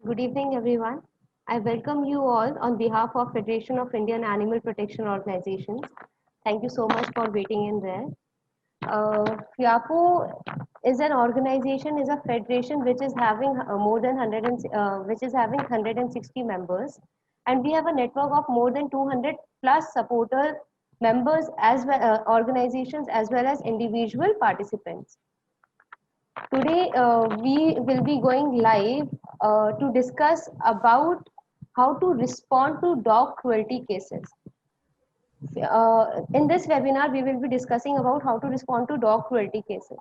Good evening, everyone. I welcome you all on behalf of Federation of Indian Animal Protection Organizations. Thank you so much for waiting in there. FIAPO is an organization, is a federation which is having more than 100 which is having 160 members, and we have a network of more than 200 plus supporter members as well organizations as well as individual participants. Today, we will be going live to discuss about how to respond to dog cruelty cases. In this webinar, we will be discussing about how to respond to dog cruelty cases.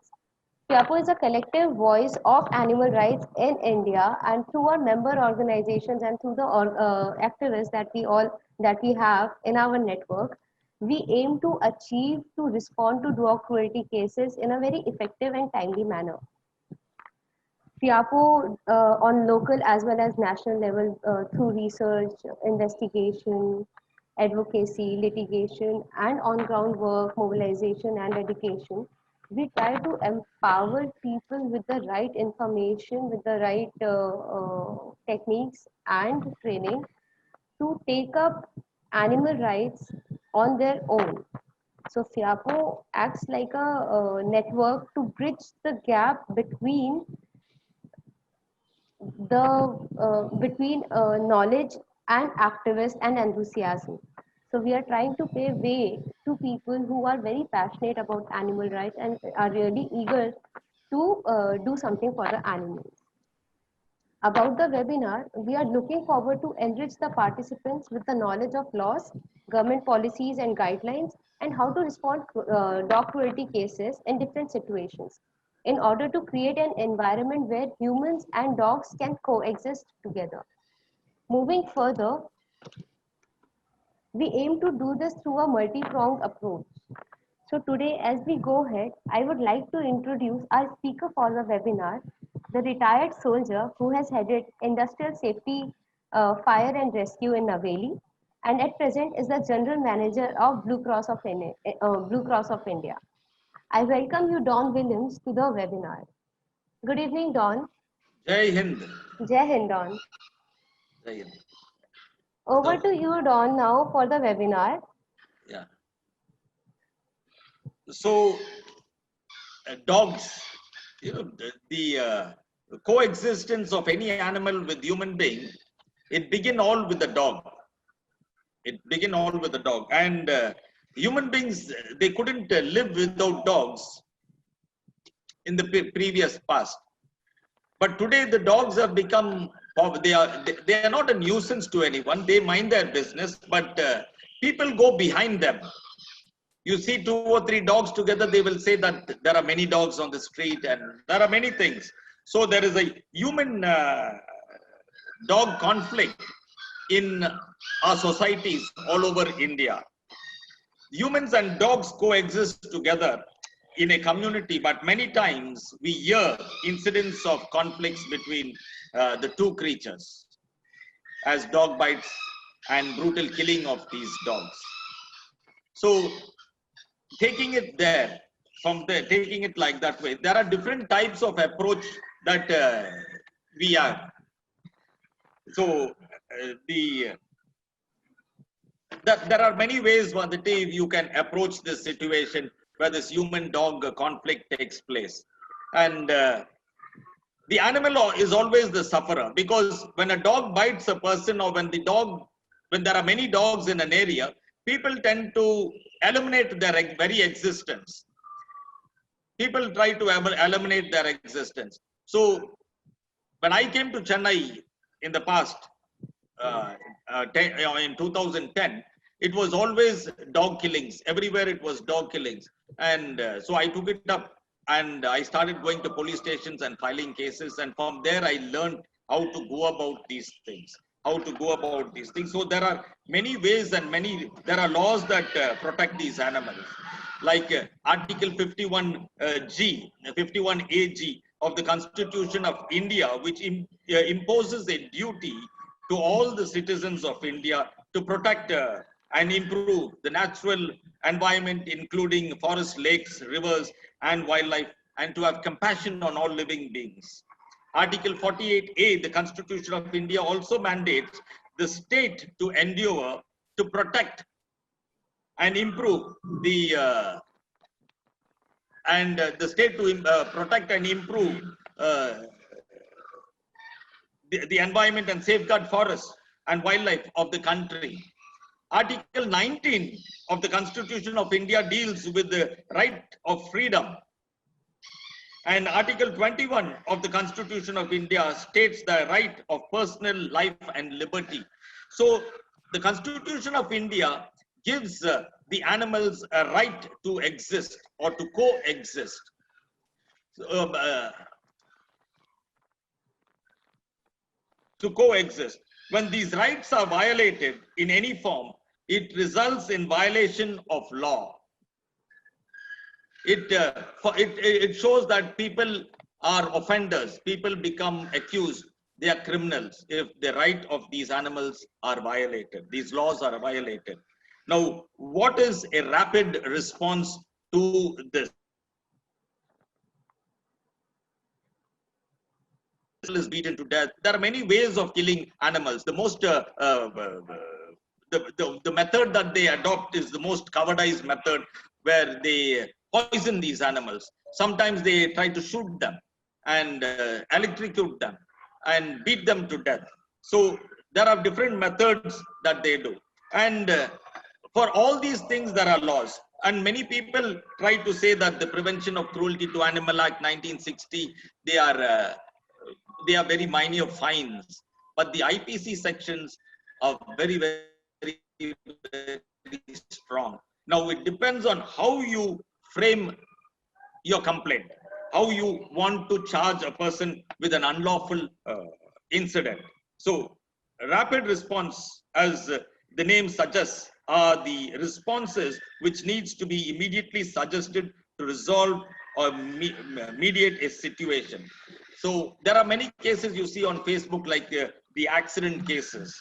FIAPO is a collective voice of animal rights in India, and through our member organizations and through the activists that we have in our network, we aim to achieve to respond to dog cruelty cases in a very effective and timely manner. FIAPO on local as well as national level through research, investigation, advocacy, litigation, and on-ground work, mobilization, and education. We try to empower people with the right information, with the right techniques and training to take up animal rights on their own. So FIAPO acts like a network to bridge the gap between knowledge and activists and enthusiasm. So we are trying to pave way to people who are very passionate about animal rights and are really eager to do something for the animals. About the webinar, we are looking forward to enrich the participants with the knowledge of laws, government policies and guidelines, and how to respond to dog cruelty cases in different situations in order to create an environment where humans and dogs can coexist together. Moving further, we aim to do this through a multi-pronged approach. So today, as we go ahead, I would like to introduce our speaker for the webinar, the retired soldier who has headed Industrial Safety, Fire and Rescue in Naveli, and at present is the General Manager of Blue Cross of India. Blue Cross of India. I welcome you, Don Williams, to the webinar. Good evening, Don. Jai Hind. Jai Hind, Don. Jai Hind. Over to you, Don, now for the webinar. Yeah. So, dogs, the coexistence of any animal with human being, it begin all with the dog. It begin all with the dog. And human beings, they couldn't live without dogs in the previous past. But today the dogs have become, they are not a nuisance to anyone. They mind their business, but people go behind them. You see 2 or 3 dogs together, they will say that there are many dogs on the street and there are many things. So there is a human dog conflict in our societies all over India. Humans and dogs coexist together in a community, but many times we hear incidents of conflicts between the two creatures as dog bites and brutal killing of these dogs. So taking it there, from there, taking it like that way, there are different types of approach that we have. So there are many ways, Vanditi, you can approach this situation where this human-dog conflict takes place. And the animal is always the sufferer, because when a dog bites a person, or when there are many dogs in an area, people tend to eliminate their very existence. People try to eliminate their existence. So when I came to Chennai in the past, in 2010, it was always dog killings. Everywhere it was dog killings. And so I took it up and I started going to police stations and filing cases. And from there, I learned how to go about these things. So there are many ways and there are laws that protect these animals. Like Article 51G, 51AG of the Constitution of India, which imposes a duty to all the citizens of India to protect and improve the natural environment, including forests, lakes, rivers, and wildlife, and to have compassion on all living beings. Article 48A, the Constitution of India also mandates the state to endeavor to protect and improve the state to protect and improve uh, the environment and safeguard forests and wildlife of the country. Article 19 of the Constitution of India deals with the right of freedom. And Article 21 of the Constitution of India states the right of personal life and liberty. So the Constitution of India gives the animals a right to exist or to coexist. To coexist. When these rights are violated in any form, it results in violation of law. It shows that people are offenders, people become accused, they are criminals if the right of these animals are violated, these laws are violated. Now, what is a rapid response to this? Is beaten to death. There are many ways of killing animals. The most the method that they adopt is the most cowardized method, where they poison these animals. Sometimes they try to shoot them and electrocute them and beat them to death. So there are different methods that they do, and for all these things there are laws. And many people try to say that the Prevention of Cruelty to Animal Act 1960, they are very minor fines, but the IPC sections are very, very, very strong. Now it depends on how you frame your complaint, how you want to charge a person with an unlawful incident. So rapid response, as the name suggests, are the responses which needs to be immediately suggested to resolve or mediate a situation. So there are many cases you see on Facebook, like the accident cases.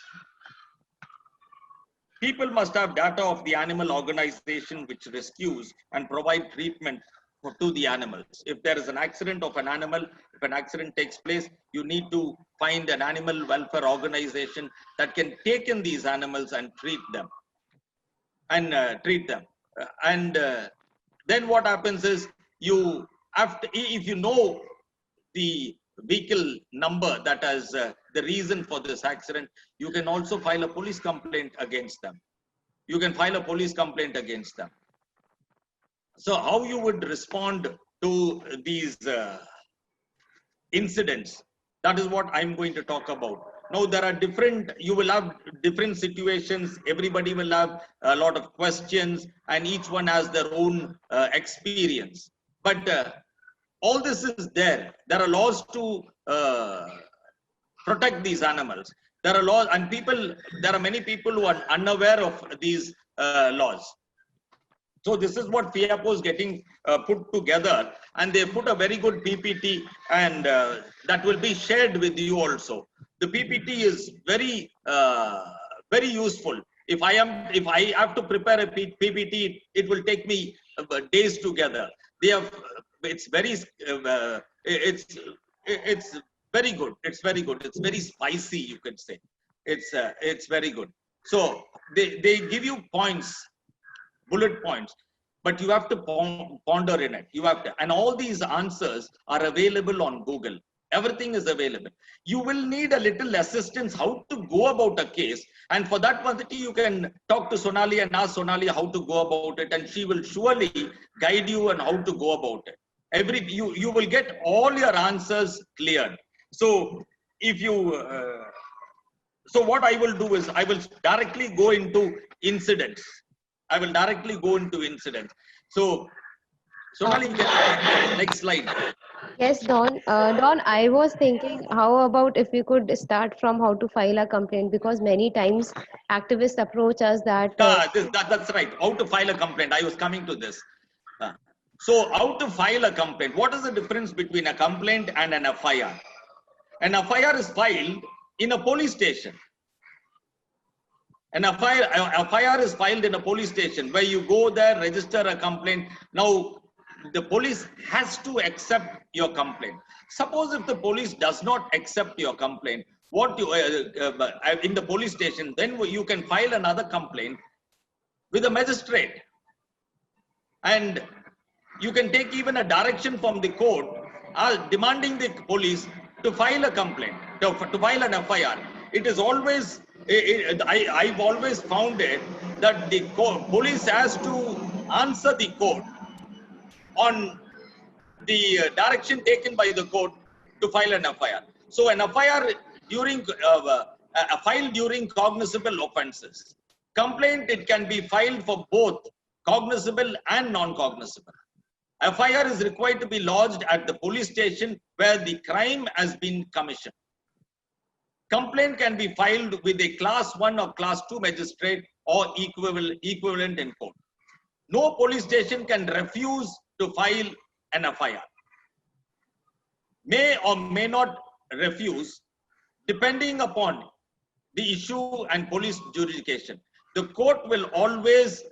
People must have data of the animal organization which rescues and provide treatment to the animals. If there is an accident of an animal, if an accident takes place, you need to find an animal welfare organization that can take in these animals and treat them. Then what happens is, you have to, if you know the vehicle number that has the reason for this accident, you can also file a police complaint against them. You can file a police complaint against them. So how you would respond to these incidents, that is what I'm going to talk about. Now there are you will have different situations, everybody will have a lot of questions, and each one has their own experience. But all this is there. There are laws to protect these animals. There are laws, and there are many people who are unaware of these laws. So this is what FIAPO is getting put together, and they put a very good PPT, and that will be shared with you also. The PPT is very, very useful. If I have to prepare a PPT, it will take me days together. It's very, it's very good. It's very good. It's very spicy, you could say. It's very good. So they give you points, bullet points, but you have to ponder in it. You have to, and all these answers are available on Google. Everything is available. You will need a little assistance how to go about a case, and for that quantity you can talk to Sonali and ask Sonali how to go about it, and she will surely guide you on how to go about it. You will get all your answers cleared. So if you so what I will do is I will directly go into incidents. So Sonali, next slide. Yes, Don. Don, I was thinking, how about if we could start from how to file a complaint? Because many times activists approach us that. That's right. How to file a complaint. I was coming to this. So how to file a complaint? What is the difference between a complaint and an FIR? An FIR is filed in a police station. An FIR is filed in a police station, where you go there, register a complaint. Now, the police has to accept your complaint. Suppose if the police does not accept your complaint, what you in the police station, then you can file another complaint with a magistrate, and you can take even a direction from the court demanding the police to file a complaint, to file an FIR. It is always, I've always found it that the police has to answer the court on the direction taken by the court to file an FIR. So an FIR during filed during cognizable offences. Complaint, it can be filed for both cognizable and non-cognizable. FIR is required to be lodged at the police station where the crime has been commissioned. Complaint can be filed with a class 1 or class 2 magistrate or equivalent in court. No police station can refuse to file an FIR. May or may not refuse depending upon the issue and police jurisdiction. The court will always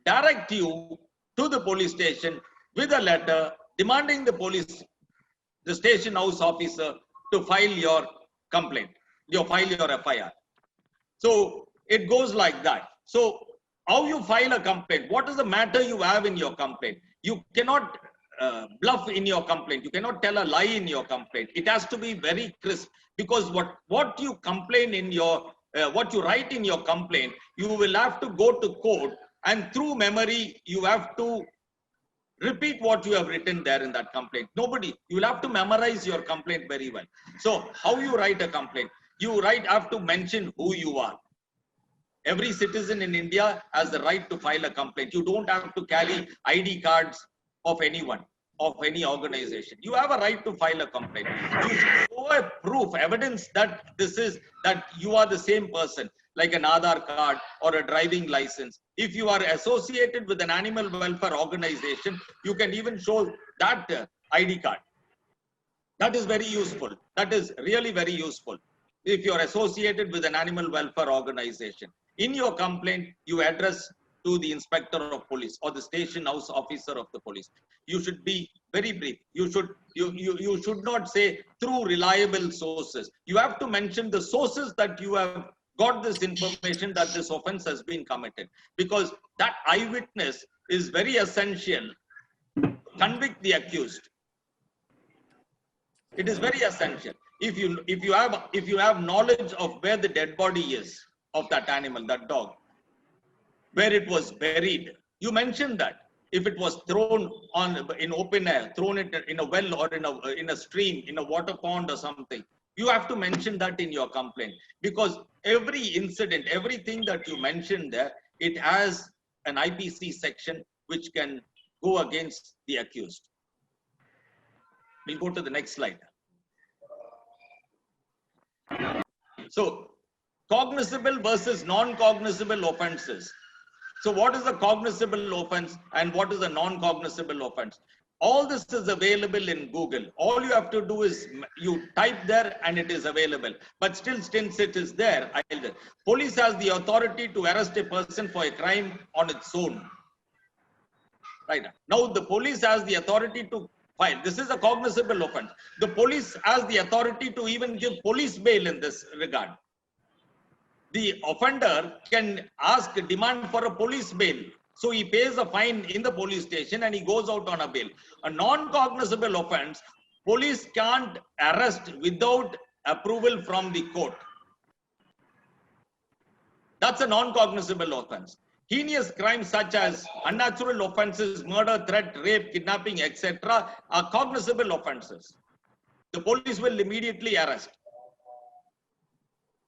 direct you to the police station with a letter demanding the station house officer to file your complaint, file your FIR. So it goes like that. So how you file a complaint, what is the matter you have in your complaint? You cannot bluff in your complaint. You cannot tell a lie in your complaint. It has to be very crisp, because what you complain in your, what you write in your complaint, you will have to go to court, and through memory, you have to repeat what you have written there in that complaint. Nobody, you will have to memorize your complaint very well. So how you write a complaint? You have to mention who you are. Every citizen in India has the right to file a complaint. You don't have to carry ID cards of anyone, of any organization. You have a right to file a complaint. You should show a proof, evidence that that you are the same person, like an Aadhaar card or a driving license. If you are associated with an animal welfare organization, you can even show that ID card. That is very useful. That is really very useful. If you are associated with an animal welfare organization, in your complaint, you address to the inspector of police or the station house officer of the police. You should be very brief. You should not say through reliable sources. You have to mention the sources that you have got this information that this offense has been committed, because that eyewitness is very essential to convict the accused. It is very essential. If you have knowledge of where the dead body is of that animal, that dog, where it was buried, you mentioned that. If it was thrown in open air, thrown it in a well or in a stream, in a water pond or something, you have to mention that in your complaint, because every incident, everything that you mentioned there, it has an IPC section which can go against the accused. We'll go to the next slide. So, cognizable versus non-cognizable offenses. So what is a cognizable offense and what is a non-cognizable offense? All this is available in Google. All you have to do is you type there and it is available. But still, since it is there, police has the authority to arrest a person for a crime on its own. Right. Now the police has the authority to file. This is a cognizable offense. The police has the authority to even give police bail in this regard. The offender can demand for a police bail. So he pays a fine in the police station and he goes out on a bail. A non-cognizable offense, police can't arrest without approval from the court. That's a non-cognizable offense. Heinous crimes such as unnatural offenses, murder, threat, rape, kidnapping, etc. are cognizable offenses. The police will immediately arrest.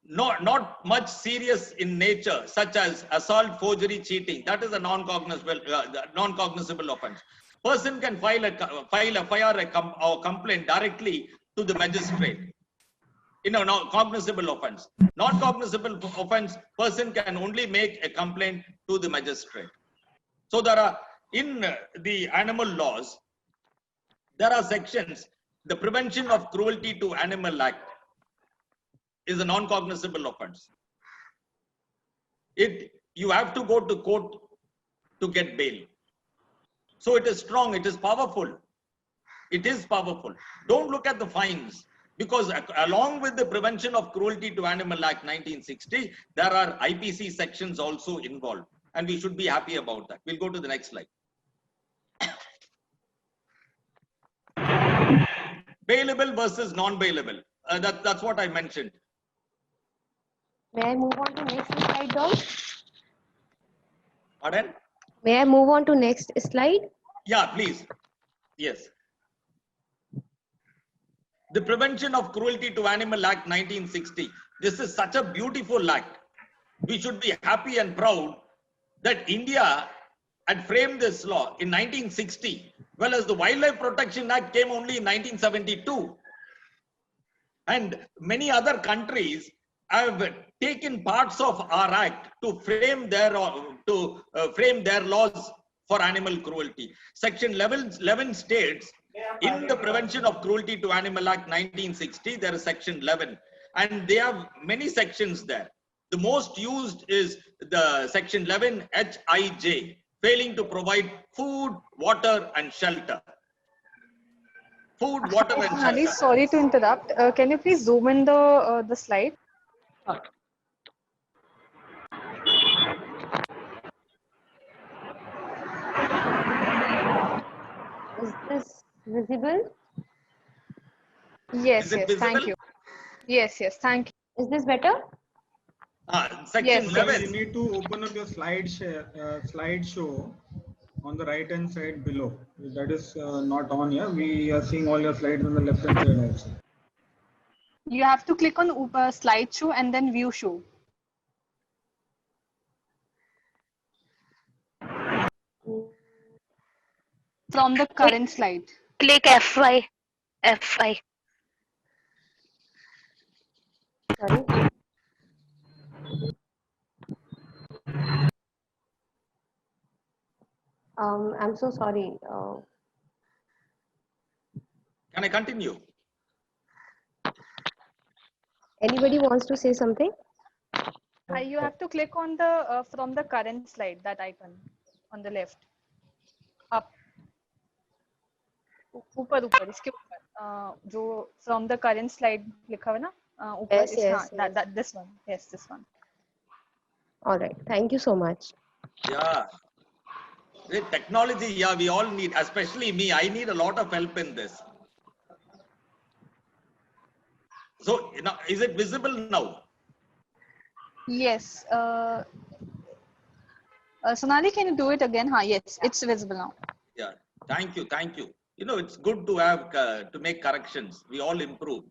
Not much serious in nature, such as assault, forgery, cheating. That is a non-cognizable offense. Person can file a FIR or complaint directly to the magistrate in a cognizable offense. Non-cognizable offense, person can only make a complaint to the magistrate. So there are, in the animal laws, there are sections. The Prevention of Cruelty to Animal Act is a non-cognizable offense. You have to go to court to get bail. So it is strong, it is powerful. It is powerful. Don't look at the fines, because along with the Prevention of Cruelty to Animal Act 1960, there are IPC sections also involved, and we should be happy about that. We'll go to the next slide. Bailable versus non-bailable. That's what I mentioned. May I move on to next slide, Don? Pardon? May I move on to next slide? Yeah, please. Yes. The Prevention of Cruelty to Animal Act 1960. This is such a beautiful act. We should be happy and proud that India had framed this law in 1960, whereas the Wildlife Protection Act came only in 1972. And many other countries have taken parts of our act to frame their laws for animal cruelty. Section 11 states, in the Prevention of Cruelty to Animal Act 1960, there is section 11, and they have many sections there. The most used is the section 11 HIJ, failing to provide food, water, and shelter. Food, water, and Sonali, shelter. sorry to interrupt. Can you please zoom in the slide? Is this visible? Yes, Is it yes. visible? Thank you. Yes, yes. Thank you. Is this better? Section Yes, 11. You need to open up your slideshow on the right hand side below. That is not on here. We are seeing all your slides on the left hand side also. You have to click on slideshow and then view show. From the current slide. Click F5. F5. Sorry. I'm so sorry. Can I continue? Anybody wants to say something? You have to click on the from the current slide, that icon on the left. Up. ऊपर ऊपर इसके ऊपर जो from the current slide लिखा हुआ है ना ऊपर Yes, yes, that this one. Yes, this one. All right. Thank you so much. Yeah. With technology, yeah, we all need, especially me, I need a lot of help in this. So, is it visible now? Yes. Sonali, can you do it again? Yes, it's visible now. Yeah. Thank you. Thank you. It's good to have, to make corrections. We all improve.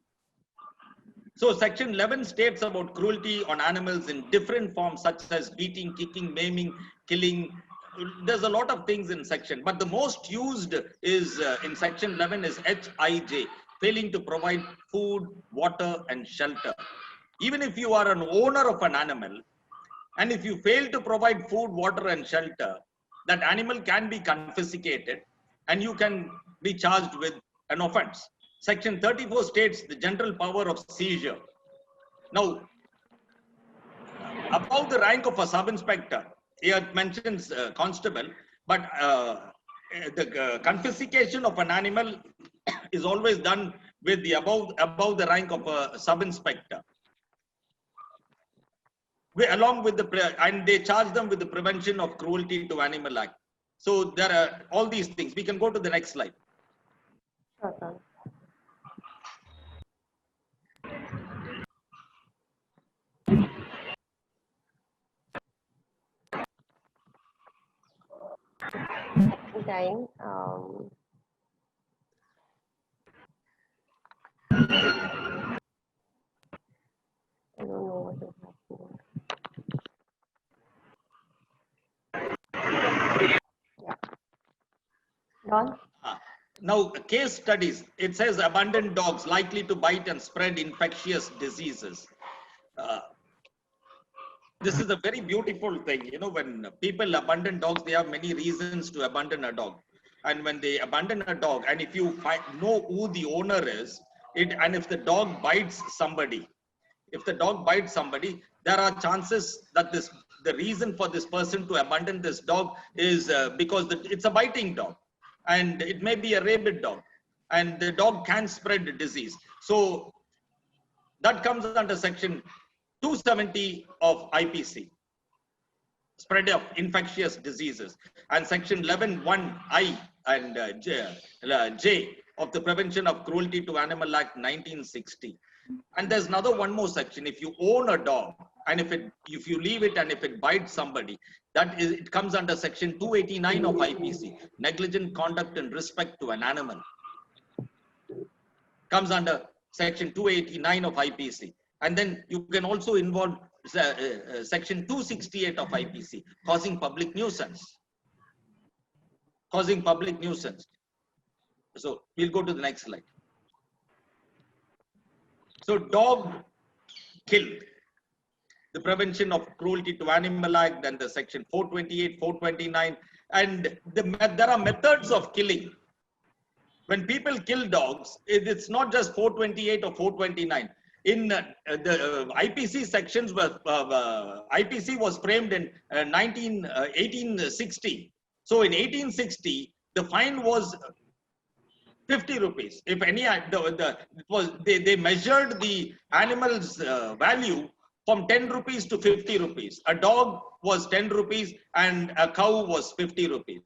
So section 11 states about cruelty on animals in different forms, such as beating, kicking, maiming, killing. There's a lot of things in section, but the most used is in section 11 is HIJ, failing to provide food, water, and shelter. Even if you are an owner of an animal, and if you fail to provide food, water, and shelter, that animal can be confiscated and you can be charged with an offense. Section 34 states the general power of seizure. Now, above the rank of a sub-inspector, here it mentions constable, but the confiscation of an animal is always done with the above the rank of a sub-inspector. Along with and they charge them with the Prevention of Cruelty to Animal Act. So there are all these things. We can go to the next slide. Sure, sir. Time. I don't know what is happening. Yeah. Don? Now, case studies, it says abandoned dogs likely to bite and spread infectious diseases. This is a very beautiful thing. When people abandon dogs, they have many reasons to abandon a dog. And when they abandon a dog, and if you know who the owner is, and if the dog bites somebody, there are chances that the reason for this person to abandon this dog is because it's a biting dog. and it may be a rabid dog, and the dog can spread the disease. So that comes under section 270 of IPC, spread of infectious diseases, and section 11(1)(I) and J of the Prevention of Cruelty to Animal Act 1960. And there's one more section. If you own a dog and if you leave it and if it bites somebody, it comes under section 289 of IPC, negligent conduct in respect to an animal. Comes under section 289 of IPC. And then you can also involve section 268 of IPC, causing public nuisance. Causing public nuisance. So we'll go to the next slide. So dog killed, the Prevention of Cruelty to Animal Act, and the section 428, 429, and there are methods of killing. When people kill dogs, it's not just 428 or 429. In the IPC sections, IPC was framed in 1860. So in 1860, the fine was 50 rupees. If any, they measured the animal's value from 10 rupees to 50 rupees. A dog was 10 rupees and a cow was 50 rupees.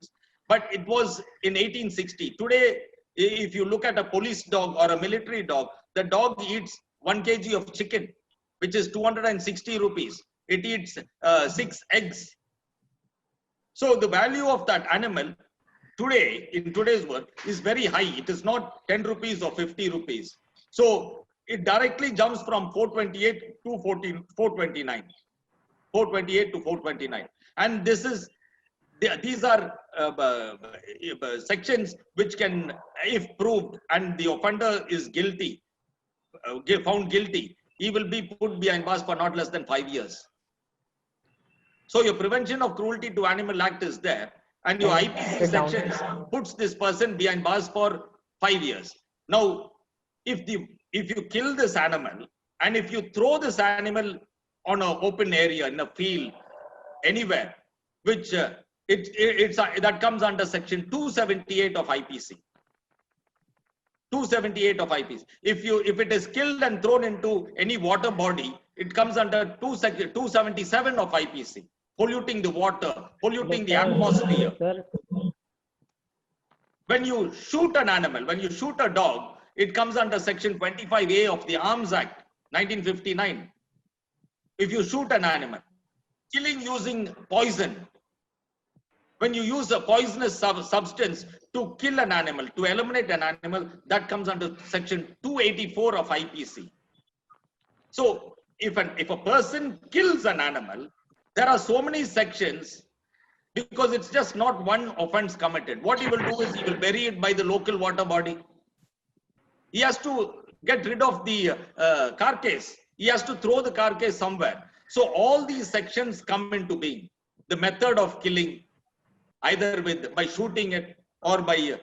But it was in 1860. Today, if you look at a police dog or a military dog, the dog eats 1 kg of chicken, which is 260 rupees. It eats 6 eggs. So the value of that animal today, in today's world, is very high. It is not 10 rupees or 50 rupees. So it directly jumps from 428 to 429. 428 to 429. And these are sections which can, if proved and the offender is guilty, found guilty, he will be put behind bars for not less than 5 years. So your Prevention of Cruelty to Animal Act is there, and your IPC sections puts this person behind bars for 5 years. Now, if you kill this animal and if you throw this animal on an open area in a field anywhere, which that comes under section 278 of IPC. 278 of IPC. If it is killed and thrown into any water body, it comes under 277 of IPC. Polluting the water, polluting the atmosphere. When you shoot an animal, when you shoot a dog, it comes under section 25A of the Arms Act 1959. If you shoot an animal, killing using poison, when you use a poisonous substance to kill an animal, to eliminate an animal, that comes under section 284 of IPC. So if a person kills an animal, there are so many sections because it's just not one offense committed. What he will do is he will bury it by the local water body. He has to get rid of the carcass. He has to throw the carcass somewhere. So all these sections come into being. The method of killing, either by shooting it or by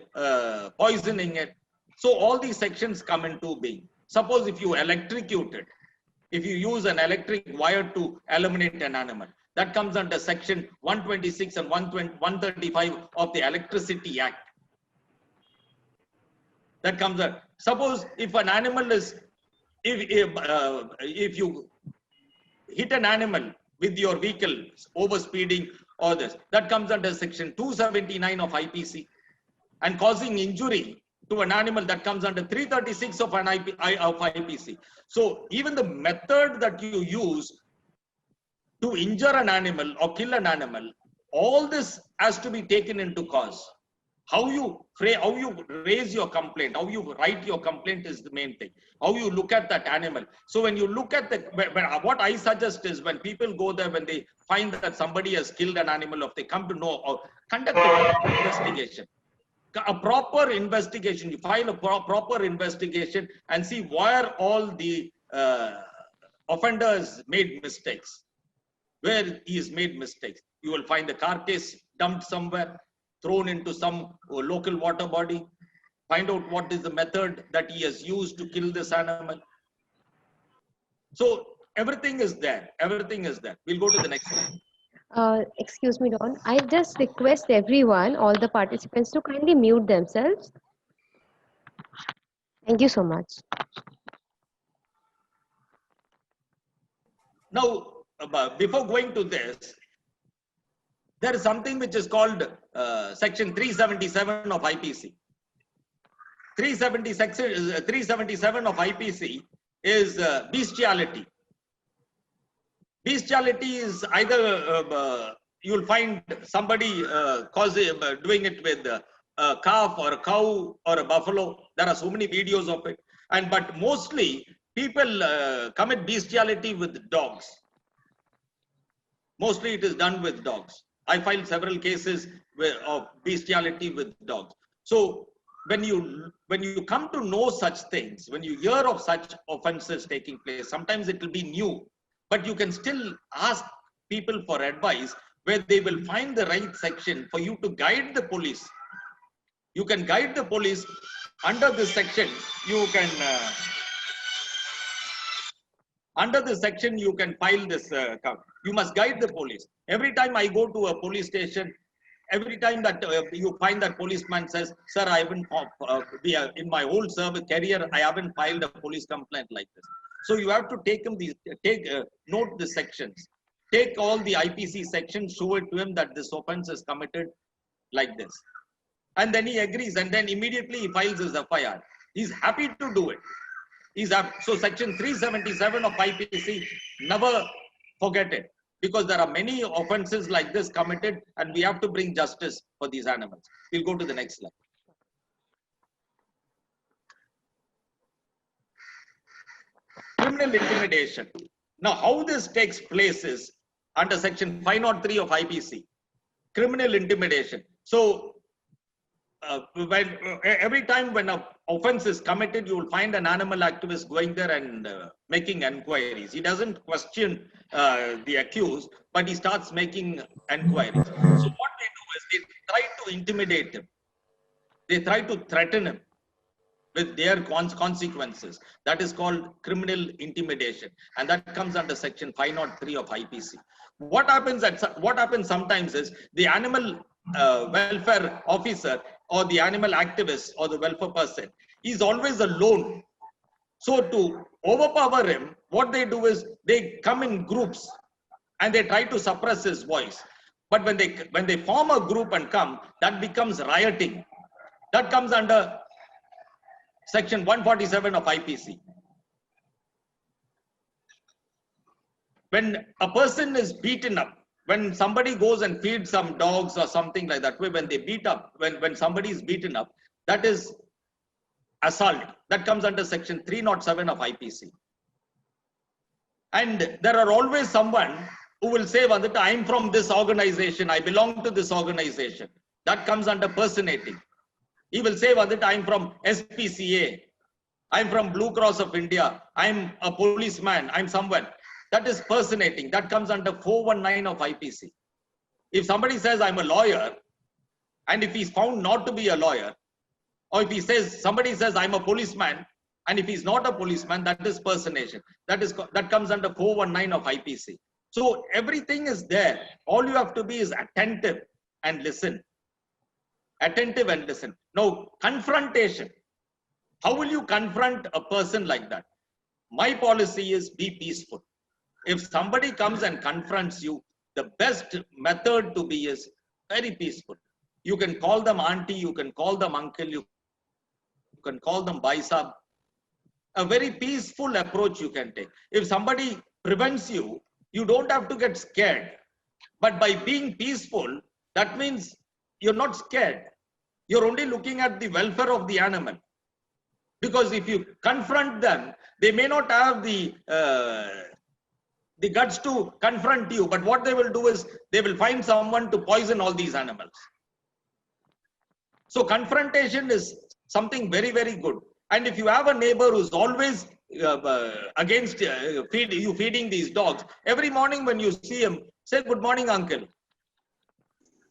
poisoning it. So all these sections come into being. Suppose if you electrocute it, if you use an electric wire to eliminate an animal, that comes under section 126 and 135 of the Electricity Act. That comes under. Suppose if an animal is, if you hit an animal with your vehicle, overspeeding or this, that comes under section 279 of IPC. And causing injury to an animal, that comes under 336 of IPC. So even the method that you use to injure an animal or kill an animal, all this has to be taken into cause. How you raise your complaint, how you write your complaint is the main thing. How you look at that animal. So when you look at what I suggest is when people go there, when they find that somebody has killed an animal, or if they come to know, or conduct an investigation. A proper investigation, you file a proper investigation and see where all the offenders made mistakes, where he has made mistakes. You will find the carcass dumped somewhere, thrown into some local water body. Find out what is the method that he has used to kill this animal. So everything is there. Everything is there. We'll go to the next slide. Excuse me, Don. I just request everyone, all the participants, to kindly mute themselves. Thank you so much. Now, before going to this, there is something which is called section 377 of IPC. 377 of IPC is bestiality. Bestiality is either you'll find somebody doing it with a calf or a cow or a buffalo. There are so many videos of it, but mostly people commit bestiality with dogs. Mostly it is done with dogs. I filed several cases of bestiality with dogs. So when you come to know such things, when you hear of such offenses taking place, sometimes it will be new, but you can still ask people for advice where they will find the right section for you to guide the police. You can guide the police under this section. You can under this section you can file this you must guide the police. Every time I go to a police station, every time that you find that policeman says, sir, I haven't in my whole service career I haven't filed a police complaint like this. So you have to take him note the sections, take all the IPC sections, show it to him that this offense is committed like this, and then he agrees, and then immediately he files his FIR. He's happy to do it. So section 377 of IPC, never forget it, because there are many offenses like this committed and we have to bring justice for these animals. We'll go to the next slide. Criminal intimidation. Now, how this takes place is under section 503 of IPC, criminal intimidation. So every time when an offense is committed, you will find an animal activist going there and making enquiries. He doesn't question the accused, but he starts making enquiries. So what they do is they try to intimidate him. They try to threaten him with their consequences. That is called criminal intimidation, and that comes under section 503 of IPC. What happens sometimes is the animal welfare officer or the animal activist or the welfare person is always alone. So to overpower him, what they do is they come in groups and they try to suppress his voice. But when they form a group and come, that becomes rioting. That comes under section 147 of IPC. When a person is beaten up, when somebody goes and feeds some dogs or something like that, when they beat up, when somebody is beaten up, that is assault. That comes under section 307 of IPC. And there are always someone who will say, I'm from this organization, I belong to this organization. That comes under personating. He will say, I'm from SPCA, I'm from Blue Cross of India, I'm a policeman, I'm someone. That is personating. That comes under 419 of IPC. If somebody says, I'm a lawyer, and if he's found not to be a lawyer, or if somebody says, I'm a policeman, and if he's not a policeman, that is personation. That comes under 419 of IPC. So everything is there. All you have to be is attentive and listen. Attentive and listen. Now, confrontation. How will you confront a person like that? My policy is be peaceful. If somebody comes and confronts you, the best method to be is very peaceful. You can call them auntie, you can call them uncle, you can call them bhai sahab. A very peaceful approach you can take. If somebody prevents you, you don't have to get scared. But by being peaceful, that means you're not scared. You're only looking at the welfare of the animal. Because if you confront them, they may not have the guts to confront you, but what they will do is they will find someone to poison all these animals. So confrontation is something very, very good. And if you have a neighbor who's always against feeding these dogs, every morning when you see him, say, good morning, uncle.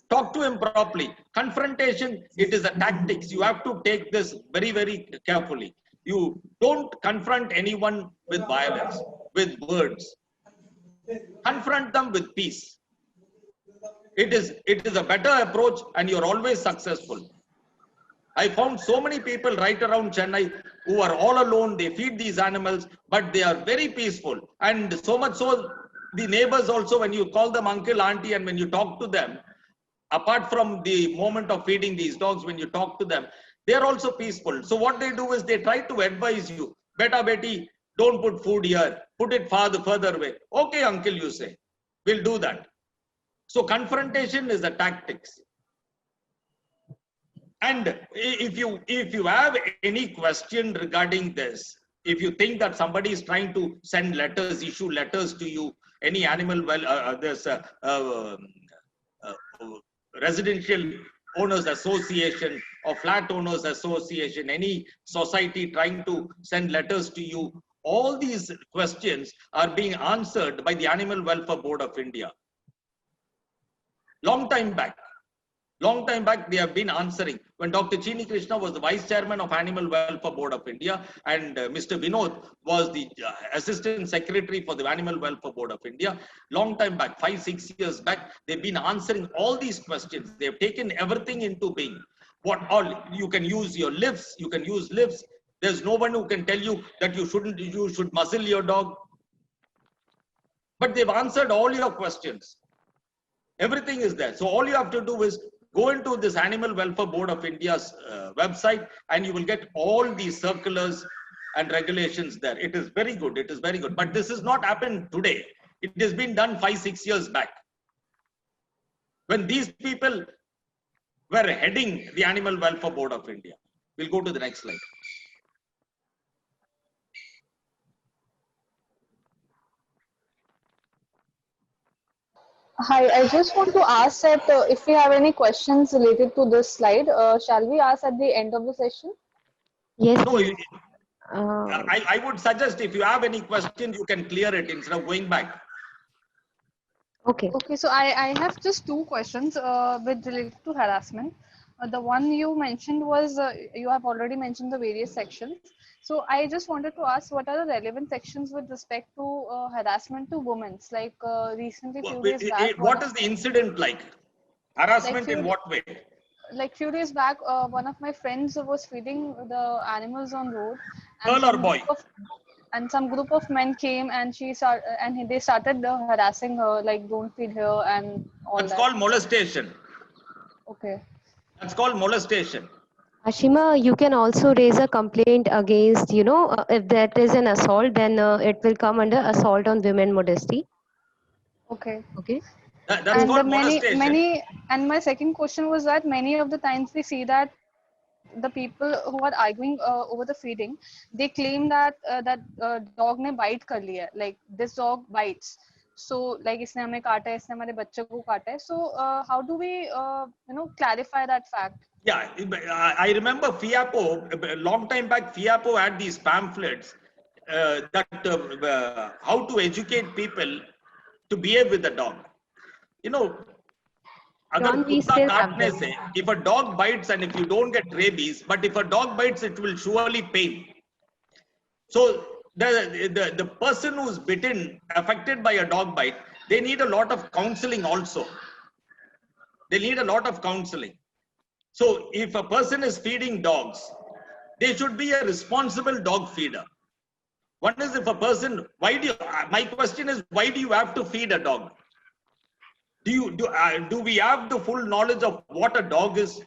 Talk to him properly. Confrontation, it is a tactics. You have to take this very, very carefully. You don't confront anyone with violence, with words. Confront them with peace. It is a better approach, and you're always successful. I found so many people right around Chennai who are all alone. They feed these animals, but they are very peaceful. And so much so, the neighbors also, when you call them uncle, auntie, and when you talk to them, apart from the moment of feeding these dogs, when you talk to them, they are also peaceful. So what they do is they try to advise you, beta, beti, don't put food here, put it further away. Okay, uncle, you say, we'll do that. So confrontation is a tactics. And if you have any question regarding this, if you think that somebody is trying to send letters, issue letters to you, any animal residential owners association or flat owners association, any society trying to send letters to you, all these questions are being answered by the Animal Welfare Board of India. Long time back, they have been answering. When Dr. Chini Krishna was the Vice Chairman of Animal Welfare Board of India and Mr. Vinod was the Assistant Secretary for the Animal Welfare Board of India, long time back, 5-6 years back, they've been answering all these questions. They've taken everything into being. What all, you can use your lifts, you can use lifts. There's no one who can tell you that you should muzzle your dog. But they've answered all your questions. Everything is there. So all you have to do is go into this Animal Welfare Board of India's website, and you will get all these circulars and regulations there. It is very good. It is very good. But this has not happened today. It has been done 5-6 years back, when these people were heading the Animal Welfare Board of India. We'll go to the next slide. Hi, I just want to ask that if we have any questions related to this slide, shall we ask at the end of the session? Yes. No, Uh, I would suggest if you have any questions, you can clear it instead of going back. okay. Okay, so I have just two questions with related to harassment. The one you mentioned was, you have already mentioned the various sections. So I just wanted to ask, what are the relevant sections with respect to harassment to women? Like recently, few days back. What is the incident like? Harassment in what way? Like few days back, one of my friends was feeding the animals on road. And Girl or boy? some group of men came, and they started harassing her, like don't feed her and all That's that. called molestation. Okay. That's called molestation. Ashima, you can also raise a complaint against, if that is an assault, then it will come under assault on women modesty. Okay. Okay. That's And called molestation. and my second question was that many of the times we see that the people who are arguing over the feeding, they claim that dog ne bite kar liya, like this dog bites. So like isne hame kaata hai, isne hamare bachche ko kaata hai. So how do we clarify that fact? Yeah, I remember FIAPO, a long time back, FIAPO had these pamphlets that how to educate people to behave with the dog. John, we still have them. If a dog bites and if you don't get rabies, but if a dog bites, it will surely pain. So the person who's bitten, affected by a dog bite, they need a lot of counseling also. They need a lot of counseling. So if a person is feeding dogs, they should be a responsible dog feeder. One is if a person, my question is, why do you have to feed a dog? Do we have the full knowledge of what a dog is?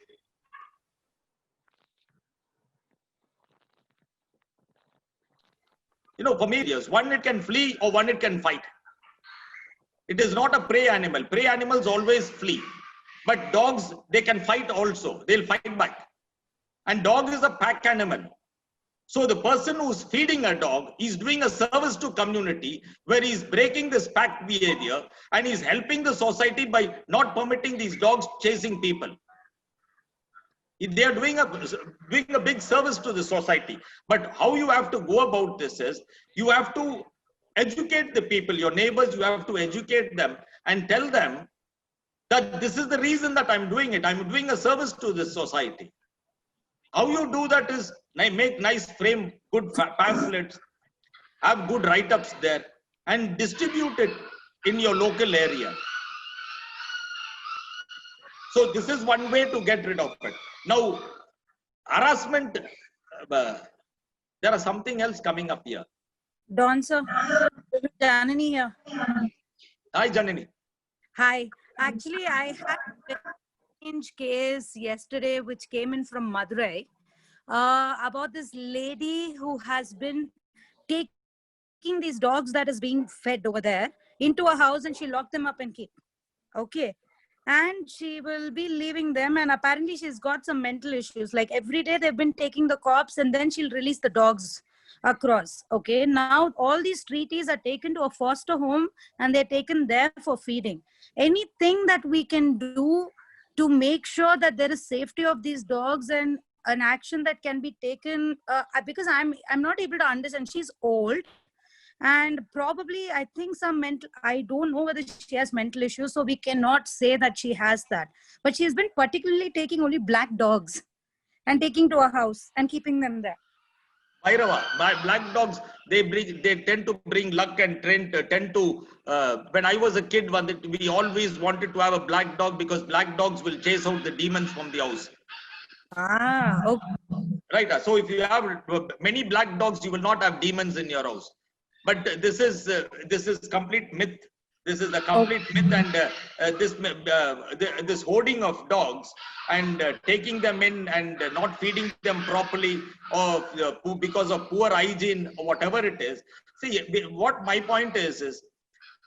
For me, one, it can flee, or one, it can fight. It is not a prey animal. Prey animals always flee. But dogs, they can fight also. They'll fight back. And dog is a pack animal. So the person who's feeding a dog is doing a service to community, where he's breaking this pack behavior, and he's helping the society by not permitting these dogs chasing people. They are doing a big service to the society. But how you have to go about this is, you have to educate the people, your neighbors, you have to educate them and tell them that this is the reason that I'm doing it. I'm doing a service to this society. How you do that is make nice frame, good pamphlets, have good write-ups there, and distribute it in your local area. So this is one way to get rid of it. Now, harassment, there is something else coming up here. Don sir, Janani here. Hi, Janani. Hi. Actually, I had a very strange case yesterday which came in from Madurai about this lady who has been taking these dogs that is being fed over there into a house and she locked them up and keep. Okay. And she will be leaving them, and apparently she's got some mental issues. Like every day they've been taking the cops and then she'll release the dogs across. Okay, now all these treaties are taken to a foster home and they're taken there for feeding. Anything that we can do to make sure that there is safety of these dogs and an action that can be taken, because I'm not able to understand. She's old and probably I think some mental, I don't know whether she has mental issues, so we cannot say that she has that, but she's been particularly taking only black dogs and taking to a house and keeping them there. Bhairava, black dogs, they tend to bring luck and tend to, when I was a kid, we always wanted to have a black dog because black dogs will chase out the demons from the house. Ah, okay. Right. So if you have many black dogs, you will not have demons in your house. But this is complete myth. This is a complete myth, and this hoarding of dogs and taking them in and not feeding them properly, or because of poor hygiene or whatever it is. See, what my point is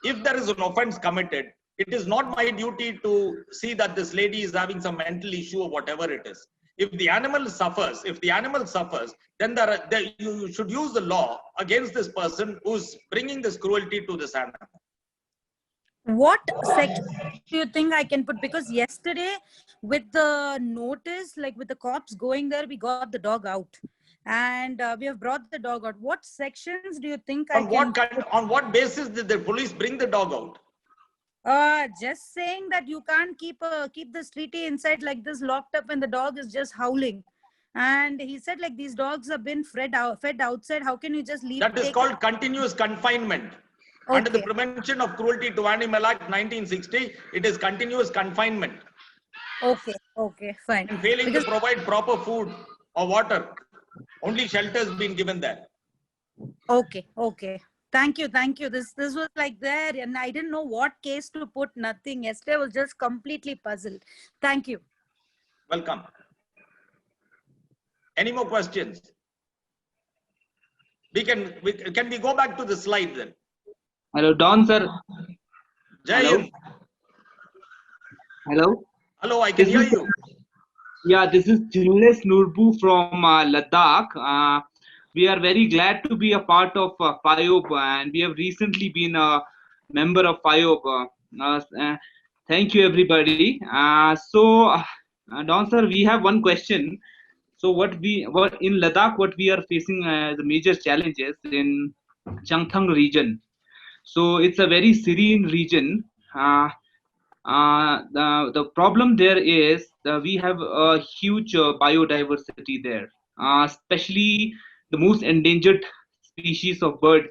if there is an offense committed, it is not my duty to see that this lady is having some mental issue or whatever it is. If the animal suffers, then you should use the law against this person who's bringing this cruelty to this animal. What section do you think I can put? Because yesterday with the notice, like with the cops going there, we got the dog out and we have brought the dog out. What sections do you think on what basis did the police bring the dog out? Just saying that you can't keep the treaty inside like this locked up and the dog is just howling. And he said like these dogs have been fed outside. How can you just leave? That is called continuous confinement. Okay. Under the Prevention of Cruelty to Animal Act 1960, it is continuous confinement. Okay, fine. And failing to provide proper food or water, only shelters been given there. Okay. Thank you. This was like there, and I didn't know what case to put. Nothing. Yesterday I was just completely puzzled. Thank you. Welcome. Any more questions? Can we go back to the slide then? Hello, Don sir. Jai. Hello. Hello, I can hear you. Yeah, this is Jules Nurbu from Ladakh. We are very glad to be a part of FIOB, and we have recently been a member of FIOB. Thank you, everybody. Don sir, we have one question. So what in Ladakh, what we are facing the major challenges in Changthang region. So it's a very serene region. The problem there is we have a huge biodiversity there, especially the most endangered species of bird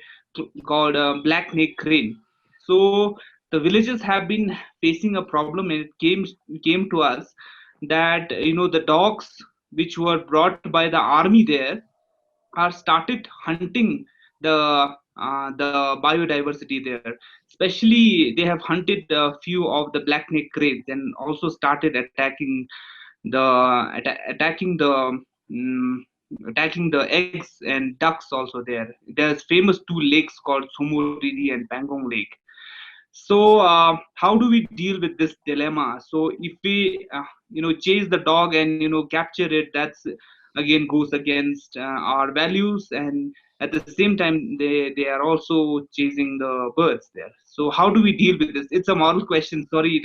called black-necked crane. So the villages have been facing a problem, and it came to us that the dogs which were brought by the army there are started hunting the biodiversity there. Especially they have hunted a few of the black-necked cranes and also started attacking the eggs and ducks also there. There's famous two lakes called Somoriri and Pangong Lake. So how do we deal with this dilemma? So if we chase the dog and capture it, that's again goes against our values, and at the same time they are also chasing the birds there. So how do we deal with this? It's a moral question. Sorry,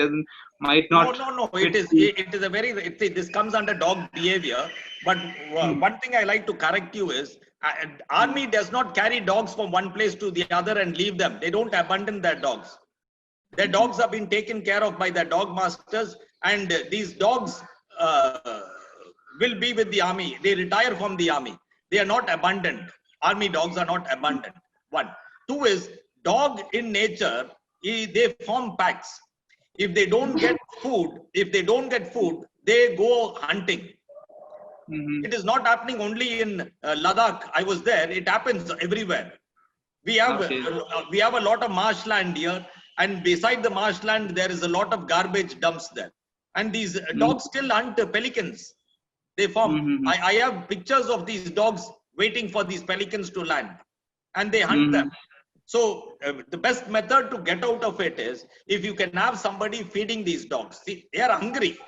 might not. No. It is a very. This comes under dog behavior. But one thing I like to correct you is, army does not carry dogs from one place to the other and leave them. They don't abandon their dogs. Their dogs have been taken care of by their dog masters, and these dogs will be with the army. They retire from the army. They are not abandoned. Army dogs are not abandoned. One. Two is, dog in nature, they form packs. If they don't get food, they go hunting. Mhm. It is not happening only in Ladakh. I was there. It happens everywhere. We have Okay. a lot of marshland here, and beside the marshland there is a lot of garbage dumps there. And these dogs still hunt pelicans. They form. Mhm. I have pictures of these dogs waiting for these pelicans to land, and they hunt them. So the best method to get out of it is if you can have somebody feeding these dogs. See, they are hungry.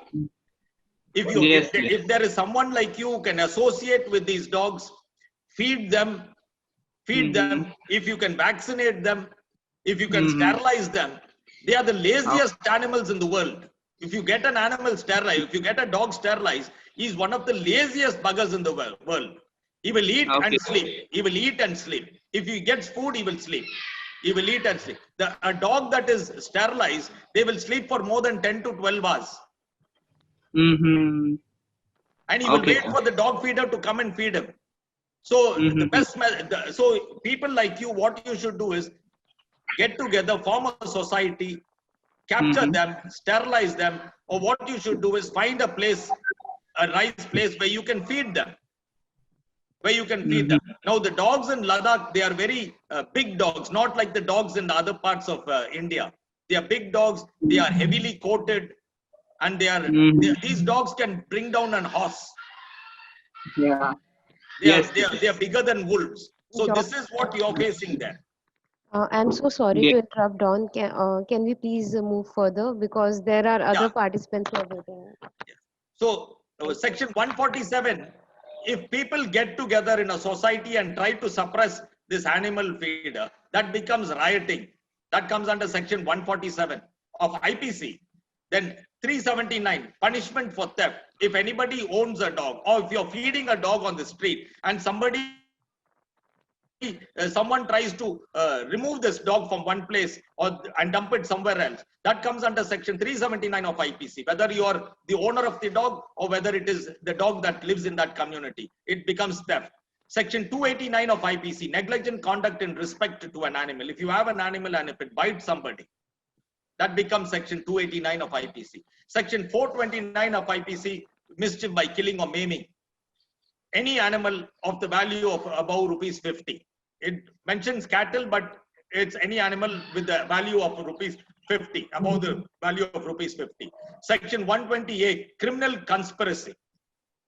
If you Yes, if there is someone like you who can associate with these dogs, feed them, if you can vaccinate them, if you can sterilize them, they are the laziest animals in the world. If you get an animal sterilized, if you get a dog sterilized, he is one of the laziest buggers in the world. He will eat Okay. and sleep. He will eat and sleep. If he gets food, he will sleep. He will eat and sleep. A dog that is sterilized, they will sleep for more than 10 to 12 hours. Mm-hmm. And he will Okay, wait sir. for the dog feeder to come and feed him. So the best, so people like you, what you should do is get together, form a society, capture them, sterilize them, or what you should do is find a place, a nice place where you can feed them. Now the dogs in Ladakh, they are very big dogs, not like the dogs in the other parts of India. They are big dogs, they are heavily coated, and these dogs can bring down an horse. Yeah. They are bigger than wolves. So this is what you're facing there. I'm so sorry Yeah. to interrupt, Don. Can we please move further because there are other participants who are waiting. So section 147, if people get together in a society and try to suppress this animal feeder, that becomes rioting. That comes under section 147 of IPC. Then 379, punishment for theft. If anybody owns a dog, or if you're feeding a dog on the street and someone tries to remove this dog from one place and dump it somewhere else, that comes under section 379 of IPC. Whether you are the owner of the dog or whether it is the dog that lives in that community, it becomes theft. Section 289 of IPC, negligent conduct in respect to an animal. If you have an animal and if it bites somebody, that becomes section 289 of IPC. Section 429 of IPC, mischief by killing or maiming any animal of the value of above rupees 50. It mentions cattle, but it's any animal with the value of rupees 50, above the value of rupees 50. Section 128, criminal conspiracy.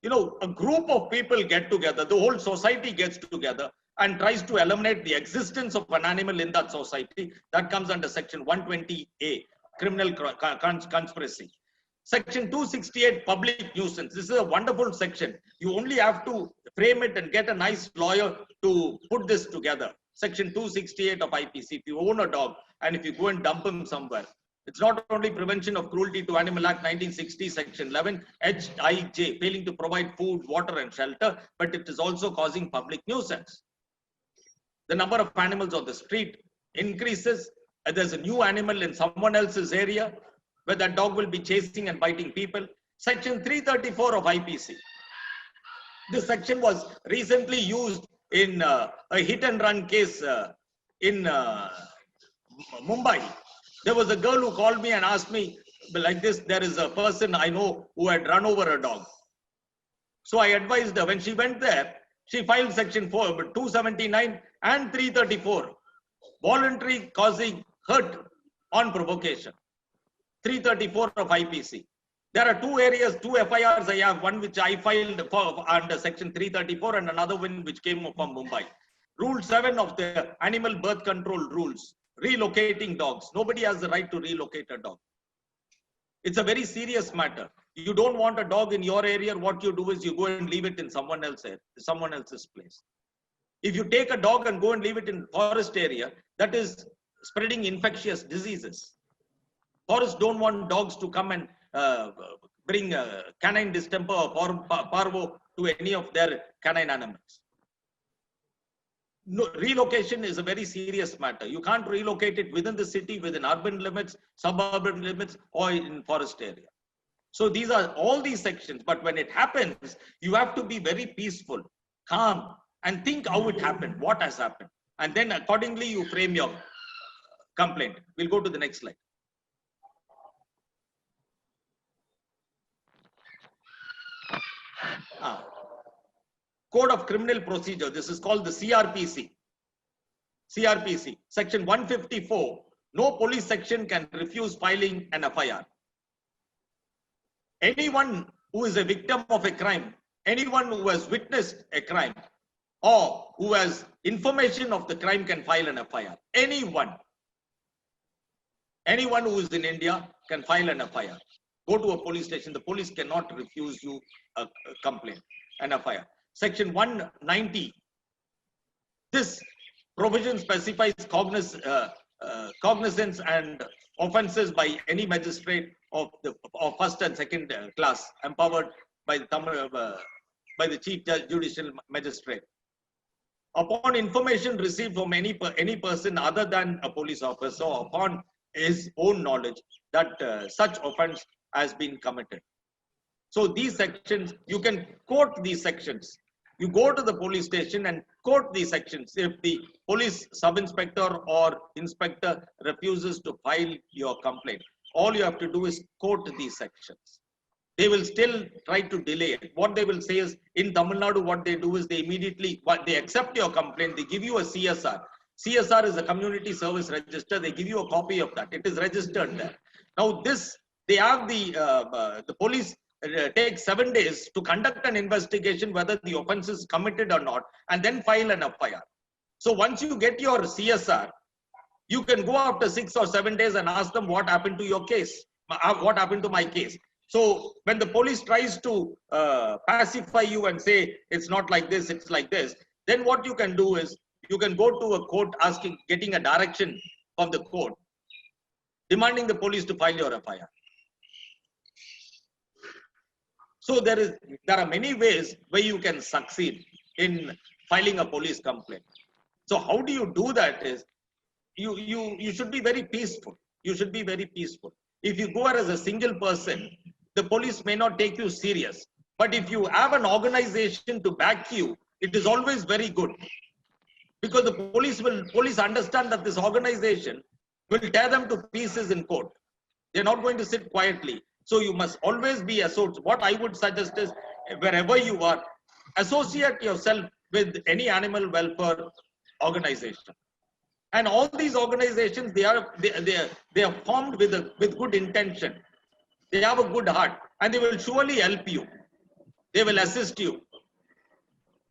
You know, a group of people get together, the whole society gets together and tries to eliminate the existence of an animal in that society. That comes under section 120A, criminal conspiracy. Section 268, public nuisance. This is a wonderful section. You only have to frame it and get a nice lawyer to put this together. Section 268 of IPC. If you own a dog and if you go and dump him somewhere, it's not only Prevention of Cruelty to Animal Act 1960, Section 11, HIJ, failing to provide food, water, and shelter, but it is also causing public nuisance. The number of animals on the street increases. There's a new animal in someone else's area where that dog will be chasing and biting people. Section 334 of IPC. This section was recently used in a hit and run case in Mumbai. There was a girl who called me and asked me, like this, there is a person I know who had run over a dog. So I advised her. When she went there, she filed section 279 and 334, voluntary causing hurt on provocation. 334 of IPC. There are two areas, two FIRs I have, one which I filed for under section 334 and another one which came from Mumbai. Rule 7 of the animal birth control rules, relocating dogs. Nobody has the right to relocate a dog. It's a very serious matter. You don't want a dog in your area, what you do is you go and leave it in someone else's place. If you take a dog and go and leave it in forest area, that is spreading infectious diseases. Forests don't want dogs to come and bring canine distemper or parvo to any of their canine animals. No, relocation is a very serious matter. You can't relocate it within the city, within urban limits, suburban limits, or in forest area. So these are all these sections, but when it happens, you have to be very peaceful, calm, and think how it happened, what has happened. And then accordingly, you frame your complaint. We'll go to the next slide. Code of Criminal Procedure. This is called the CRPC. CRPC, section 154. No police section can refuse filing an FIR. Anyone who is a victim of a crime, anyone who has witnessed a crime, or who has information of the crime can file an FIR. Anyone who is in India can file an FIR. Go to a police station, the police cannot refuse you a complaint, an FIR. Section 190, this provision specifies cognizance and offences by any magistrate of first and second class, empowered by the Chief Judicial Magistrate. Upon information received from any person other than a police officer, or upon his own knowledge that such offence has been committed. So these sections, you can quote these sections. You go to the police station and quote these sections. If the police sub-inspector or inspector refuses to file your complaint, all you have to do is quote these sections. They will still try to delay it. What they will say is, in Tamil Nadu, what they do is they immediately, they accept your complaint, they give you a CSR. CSR is a community service register. They give you a copy of that. It is registered there. Now this, they have the police takes 7 days to conduct an investigation whether the offence is committed or not, and then file an FIR. So once you get your CSR, you can go after 6 or 7 days and ask them what happened to your case, what happened to my case. So when the police tries to pacify you and say it's not like this, it's like this, then what you can do is you can go to a court getting a direction from the court, demanding the police to file your FIR. So there are many ways where you can succeed in filing a police complaint. So how do you do that is, you should be very peaceful. You should be very peaceful. If you go as a single person, the police may not take you serious. But if you have an organization to back you, it is always very good. Because the police understand that this organization will tear them to pieces in court. They're not going to sit quietly. So you must always be associated. What I would suggest is, wherever you are, associate yourself with any animal welfare organization. And all these organizations, they are formed with good intention. They have a good heart, and they will surely help you. They will assist you.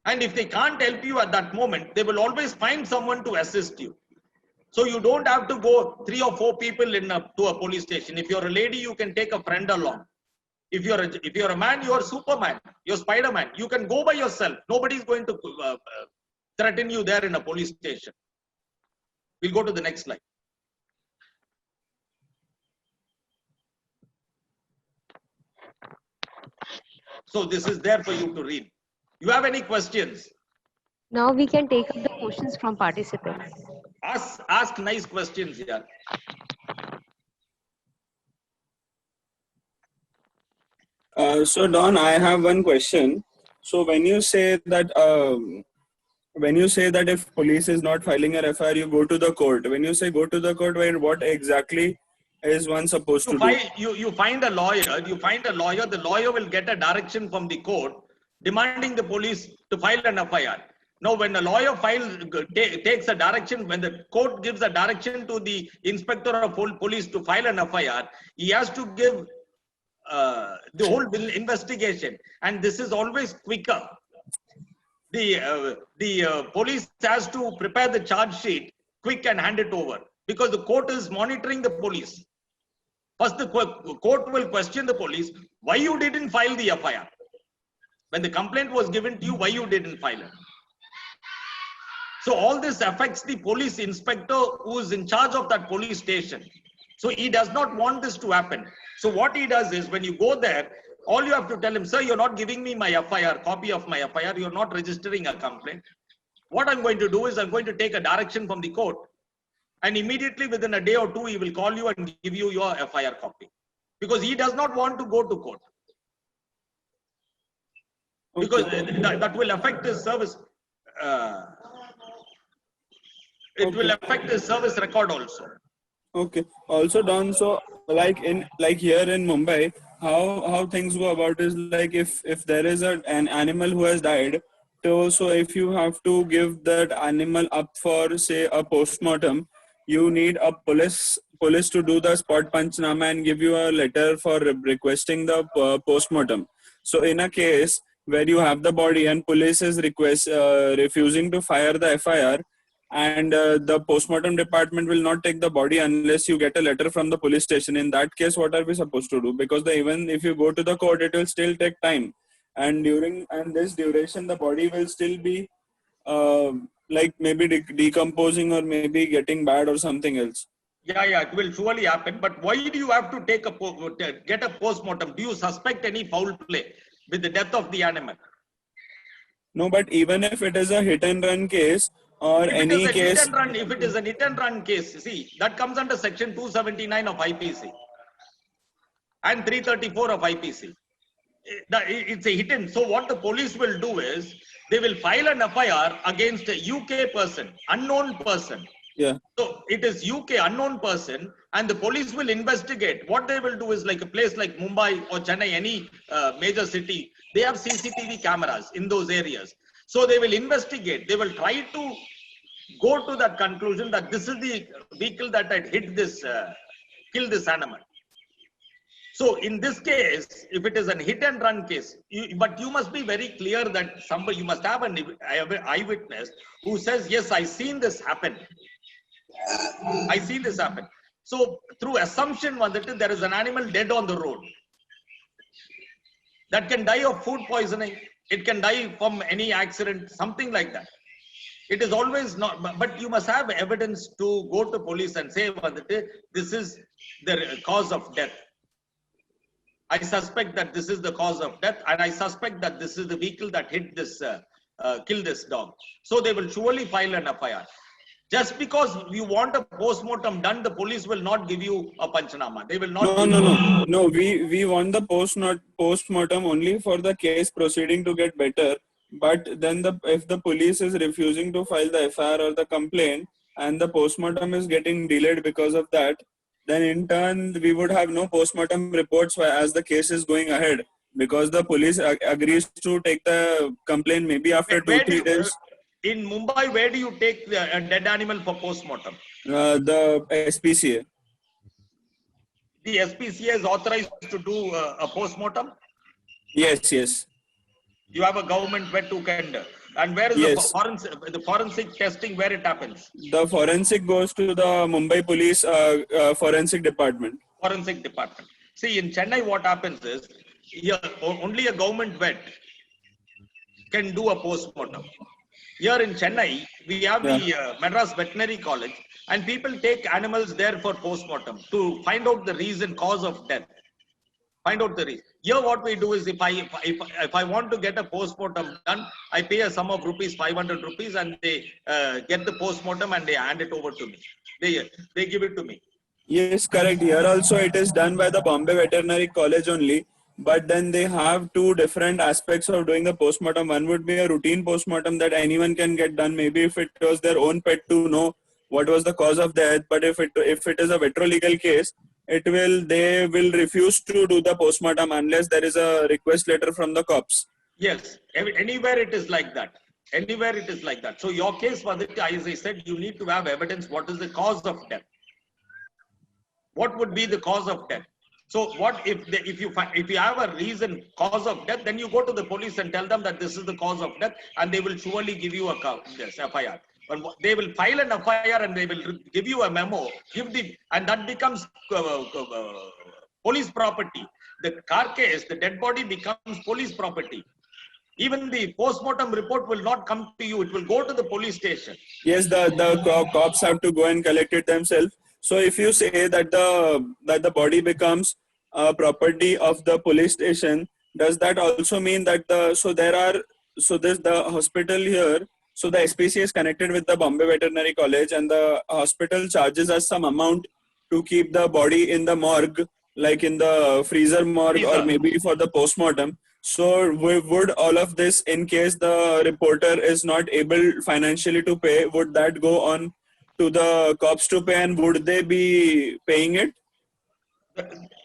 And if they can't help you at that moment, they will always find someone to assist you. So you don't have to go 3 or 4 people to a police station. If you're a lady, you can take a friend along. If you're a man, you're Superman, you're Spider-Man. You can go by yourself. Nobody's going to threaten you there in a police station. We'll go to the next slide. So this is there for you to read. You have any questions? Now we can take up the questions from participants. Ask nice questions here. So Don, I have one question. So when you say that if police is not filing a FIR, you go to the court. When you say go to the court, what exactly is one supposed to do? You find a lawyer. The lawyer will get a direction from the court demanding the police to file an FIR. Now, when a lawyer takes a direction, when the court gives a direction to the inspector of police to file an FIR, he has to give the whole investigation, and this is always quicker. The police has to prepare the charge sheet quick and hand it over, because the court is monitoring the police. First, the court will question the police, why you didn't file the FIR? When the complaint was given to you, why you didn't file it? So all this affects the police inspector who is in charge of that police station. So he does not want this to happen. So what he does is, when you go there, all you have to tell him, sir, you're not giving me my FIR, copy of my FIR, you're not registering a complaint. What I'm going to do is, I'm going to take a direction from the court, and immediately within a day or 2, he will call you and give you your FIR copy, because he does not want to go to court. Because that will affect his service. It will affect his service record also. Okay. Also, Don, so like here in Mumbai, how things go about is like if there is an animal who has died, so if you have to give that animal up for say a postmortem, you need a police to do the spot panchnama and give you a letter for requesting the postmortem. So in a case where you have the body and police is refusing to fire the FIR, and the postmortem department will not take the body unless you get a letter from the police station. In that case, what are we supposed to do? Because even if you go to the court, it will still take time, and during this duration the body will still be like maybe decomposing or maybe getting bad or something else. Yeah, it will surely happen. But why do you have to get a postmortem? Do you suspect any foul play with the death of the animal? No, but even if it is a hit and run case or if any case, if it is a hit and run case, see, that comes under section 279 of IPC and 334 of IPC. It's a hit and. So what the police will do is they will file an FIR against a UK person, unknown person. Yeah. So it is UK unknown person, and the police will investigate. What they will do is, like a place like Mumbai or Chennai, any major city, they have CCTV cameras in those areas. So they will investigate. They will try to go to that conclusion that this is the vehicle that had hit this, killed this animal. So in this case, if it is a hit and run case, but you must be very clear that you must have an eyewitness who says, yes, I seen this happen. I see this happen. So through assumption, there is an animal dead on the road that can die of food poisoning. It can die from any accident, something like that. It is always not, but you must have evidence to go to police and say, this is the cause of death. I suspect that this is the cause of death, and I suspect that this is the vehicle that hit this, killed this dog. So they will surely file an FIR. Just because you want a postmortem done, the police will not give you a panchanama. They will not. No. We want the postmortem only for the case proceeding to get better. But then if the police is refusing to file the FIR or the complaint, and the postmortem is getting delayed because of that, then in turn we would have no postmortem reports as the case is going ahead, because the police agrees to take the complaint maybe after 2-3 days. In Mumbai, where do you take a dead animal for postmortem? The SPCA. The SPCA is authorized to do a postmortem? Yes. You have a government vet who can. And where is the forensic testing, where it happens? The forensic goes to the Mumbai Police Forensic Department. Forensic Department. See, in Chennai, what happens is, here, only a government vet can do a postmortem. Here in Chennai, we have the Madras Veterinary College, and people take animals there for postmortem to find out the reason, cause of death. Find out the reason. Here, what we do is, if I want to get a postmortem done, I pay a sum of rupees, 500 rupees, and they get the postmortem and they hand it over to me. They give it to me. Yes, correct. Here also it is done by the Bombay Veterinary College only. But then they have two different aspects of doing the postmortem. One would be a routine postmortem that anyone can get done. Maybe if it was their own pet, to know what was the cause of death. But if it is a vetro-legal case, they will refuse to do the postmortem unless there is a request letter from the cops. Yes, anywhere it is like that. Anywhere it is like that. So your case, Vaditya, as I said, you need to have evidence. What is the cause of death? What would be the cause of death? So what if you have a reason, cause of death, then you go to the police and tell them that this is the cause of death, and they will surely give you a FIR. But they will file an FIR and they will give you a memo, and that becomes police property. The carcass, the dead body becomes police property. Even the postmortem report will not come to you; it will go to the police station. Yes, the cops have to go and collect it themselves. So if you say that the body becomes property of the police station, does that also mean that the hospital here, so the SPCA is connected with the Bombay Veterinary College, and the hospital charges us some amount to keep the body in the morgue, like in the freezer morgue, or maybe for the postmortem. So would all of this, in case the reporter is not able financially to pay, would that go on to the cops to pay, and would they be paying it?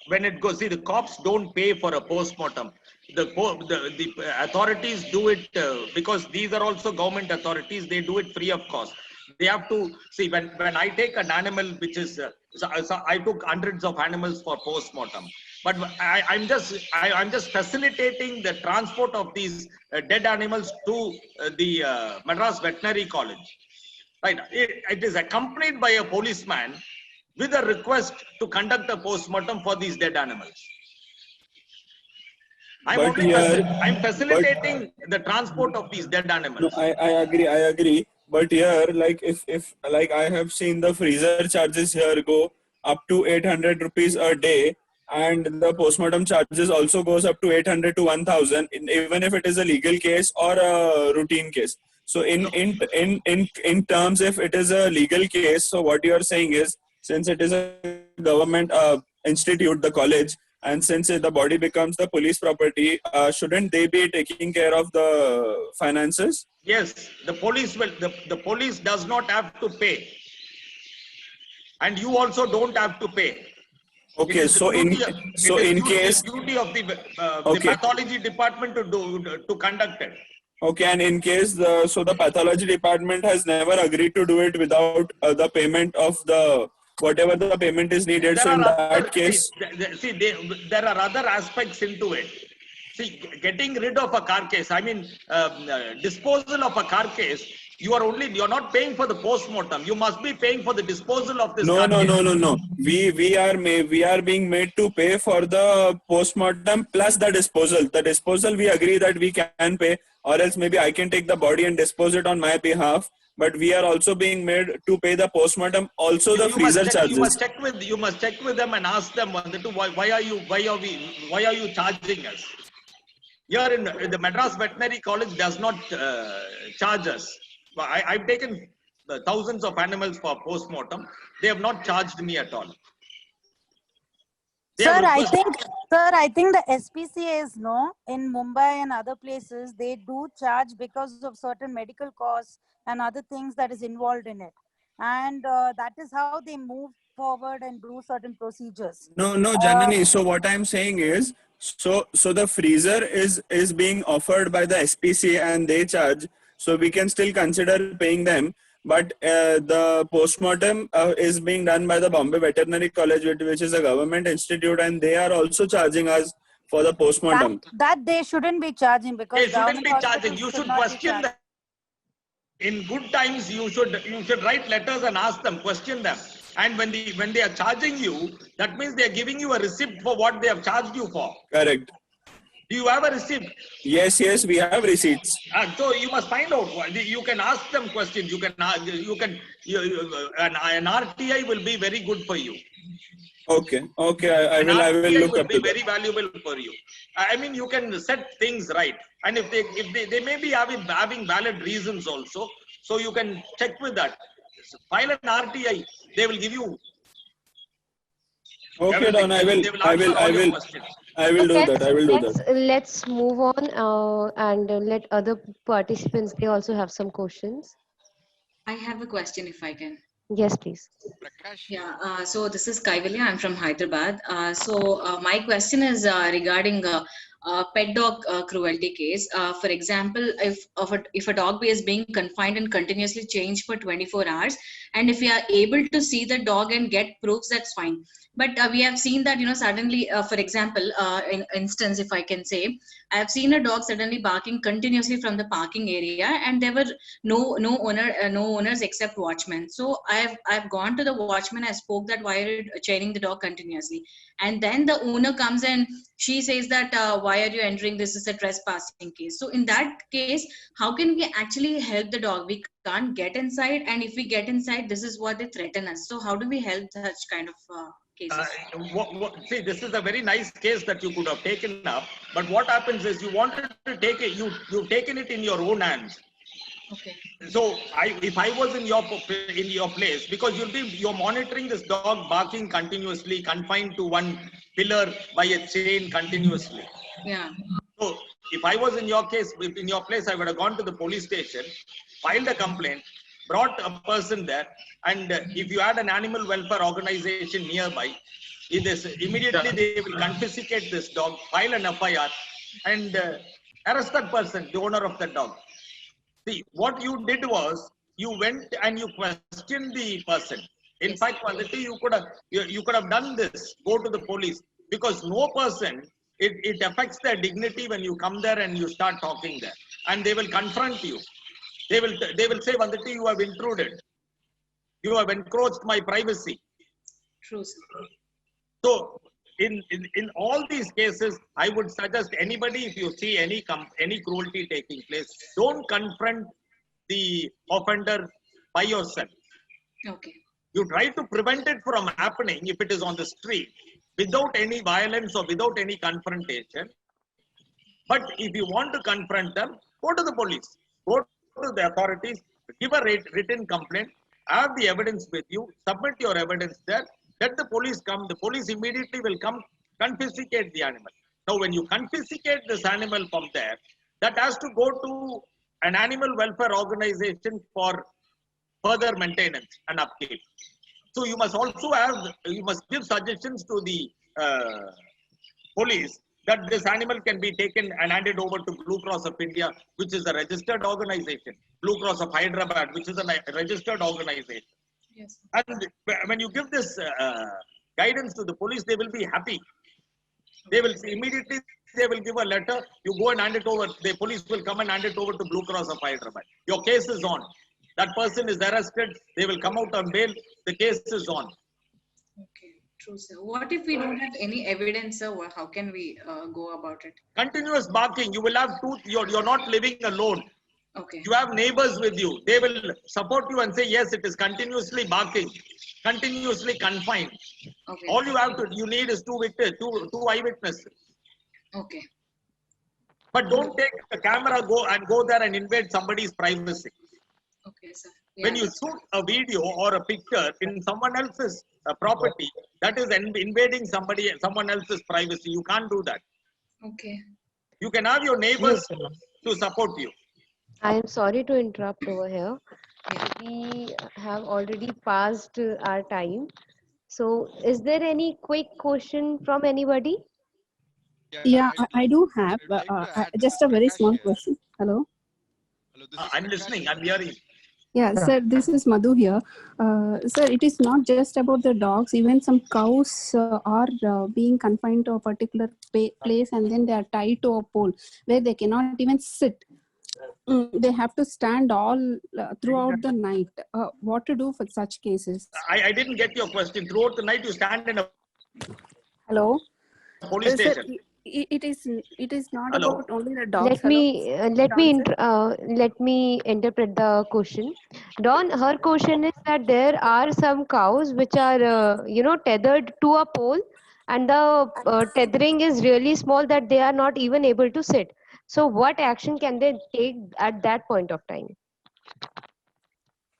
when it goes, see, the cops don't pay for a post-mortem. The authorities do it because these are also government authorities. They do it free of cost. They have to see when I take an animal, which is so I took hundreds of animals for post-mortem. But I'm just facilitating the transport of these dead animals to the Madras Veterinary College. Right. It is accompanied by a policeman with a request to conduct a post-mortem for these dead animals. I'm facilitating the transport of these dead animals. No, I agree. But here, like if like I have seen the freezer charges here go up to 800 rupees a day, and the postmortem charges also goes up to 800 to 1000, even if it is a legal case or a routine case. So in terms, if it is a legal case, so what you are saying is, since it is a government institute, the college, and since the body becomes the police property, shouldn't they be taking care of the finances? Yes, the police will. The police does not have to pay, and you also don't have to pay. Okay, so in case duty of the pathology department to conduct it. Okay, and in case the pathology department has never agreed to do it without the payment of the whatever the payment is needed. So in that case, there are other aspects into it. See, getting rid of a carcass, I mean, disposal of a carcass, you're not paying for the post-mortem. You must be paying for the disposal of this carcass. No. We are being made to pay for the post-mortem plus the disposal. The disposal we agree that we can pay, or else maybe I can take the body and dispose it on my behalf. But we are also being made to pay the post-mortem, also the freezer charges. You must check with them and ask them why are you charging us? Here in the Madras Veterinary College does not charge us. I've taken thousands of animals for post-mortem. They have not charged me at all. Sir, I think the SPCAs, in Mumbai and other places, they do charge because of certain medical costs and other things that is involved in it. And that is how they move forward and do certain procedures. No, Janani. So what I'm saying is, so the freezer is being offered by the SPCA and they charge. So we can still consider paying them. But the postmortem is being done by the Bombay Veterinary College, which is a government institute, and they are also charging us for the postmortem. That they shouldn't be charging because they shouldn't be charging. You should question them. In good times, you should write letters and ask them, question them. And when they are charging you, that means they are giving you a receipt for what they have charged you for. Correct. Do you have a receipt? Yes, we have receipts. So you must find out. You can ask them questions. An RTI will be very good for you. Okay. I will look up to that. Very valuable for you. I mean, you can set things right, and if they may be having valid reasons also, so you can check with that. File an RTI. They will give you. Okay, Don. I will do that. Let's move on and let other participants. They also have some questions. I have a question, if I can. Yes, please. Yeah. So this is Kaivalya. I'm from Hyderabad. So my question is regarding pet dog cruelty case. For example, if a dog is being confined and continuously changed for 24 hours, and if we are able to see the dog and get proofs, that's fine. But we have seen that, suddenly, for example, in instance, if I can say, I have seen a dog suddenly barking continuously from the parking area, and there were no owners except watchmen. So I've gone to the watchman. I spoke that why are you chaining the dog continuously? And then the owner comes and she says that why are you entering? This is a trespassing case. So in that case, how can we actually help the dog? We can't get inside, and if we get inside, this is what they threaten us. So how do we help such kind of cases? See, this is a very nice case that you could have taken up, but what happens is you wanted to take it, you've taken it in your own hands. Okay. So if I was in your place, because you're monitoring this dog barking continuously, confined to one pillar by a chain continuously. Yeah. So if I was in your place, I would have gone to the police station, filed a complaint, brought a person there, and if you had an animal welfare organization nearby, Immediately they will confiscate this dog, file an FIR, and arrest that person, the owner of the dog. See, what you did was you went and you questioned the person. In fact, you could have done this. Go to the police, because no person, it affects their dignity when you come there and you start talking there, and they will confront you. They will say, Vandati, you have intruded. You have encroached my privacy. True, sir. So in all these cases, I would suggest anybody, if you see any cruelty taking place, don't confront the offender by yourself. Okay. You try to prevent it from happening if it is on the street, without any violence or without any confrontation. But if you want to confront them, go to the police, go to the authorities, give a written complaint, have the evidence with you, submit your evidence there, let the police come. The police immediately will come, confiscate the animal. Now, when you confiscate this animal from there, that has to go to an animal welfare organization for further maintenance and upkeep. So you must also you must give suggestions to the police that this animal can be taken and handed over to Blue Cross of India, which is a registered organization. Blue Cross of Hyderabad, which is a registered organization. Yes. And when you give this guidance to the police, they will be happy. They will immediately, they will give a letter. You go and hand it over. The police will come and hand it over to Blue Cross of Hyderabad. Your case is on. That person is arrested. They will come out on bail. The case is on. Okay. True, sir. What if we don't have any evidence, sir? How can we go about it? Continuous barking. You will have you're not living alone. Okay. You have neighbors with you. They will support you and say, yes, it is continuously barking, continuously confined. Okay. All you need is two eyewitnesses. Okay. But don't take the camera, go there and invade somebody's privacy. Okay, sir. When you shoot a video or a picture in someone else's property, that is invading someone else's privacy. You can't do that. Okay. You can have your neighbors to support you. I am sorry to interrupt over here. We have already passed our time. So is there any quick question from anybody? Yeah, I do have just a very small question. Hello? I'm listening. I'm hearing. Yeah, sir, this is Madhu here. Sir, it is not just about the dogs. Even some cows are being confined to a particular place, and then they are tied to a pole where they cannot even sit. They have to stand all throughout the night. What to do for such cases? I didn't get your question. Throughout the night, you stand in a Hello? police station. Sir, it is not Hello? about only the dogs. Let me interpret the question. Dawn, her question is that there are some cows which are tethered to a pole, and the tethering is really small that they are not even able to sit. So what action can they take at that point of time?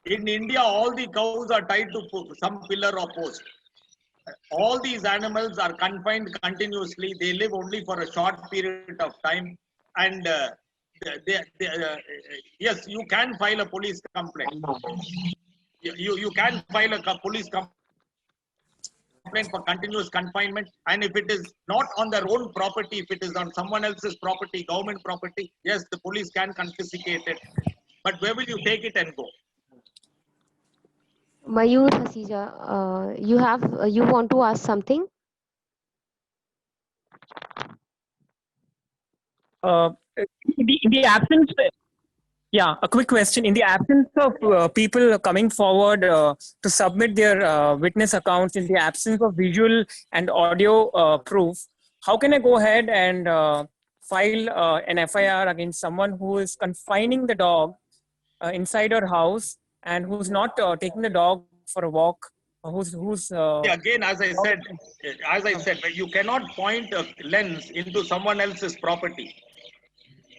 In India, all the cows are tied to some pillar or post. All these animals are confined continuously. They live only for a short period of time. And yes, you can file a police complaint. You can file a police complaint for continuous confinement. And if it is not on their own property, if it is on someone else's property, government property, yes, the police can confiscate it. But where will you take it and go? Mayur Hasija, you want to ask something? In the absence, yeah, a quick question. In the absence of people coming forward to submit their witness accounts, in the absence of visual and audio proof, how can I go ahead and file an FIR against someone who is confining the dog inside her house and who's not taking the dog for a walk? Again, as I said, you cannot point a lens into someone else's property.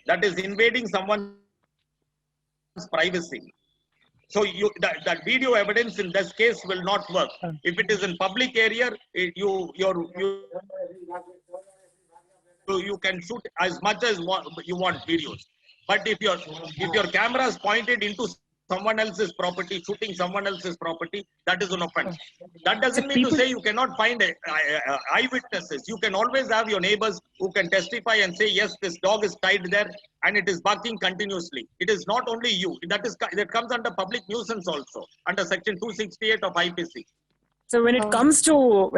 That is invading someone's privacy. So that video evidence in this case will not work. If it is in public area, you can shoot as much as you want videos. But if your camera is pointed into someone else's property, shooting someone else's property, that is an offense. That So doesn't mean to people, say you cannot find eyewitnesses. You can always have your neighbors who can testify and say, yes, this dog is tied there and it is barking continuously. It is not only you. That comes under public nuisance also, under section 268 of IPC. so when it comes to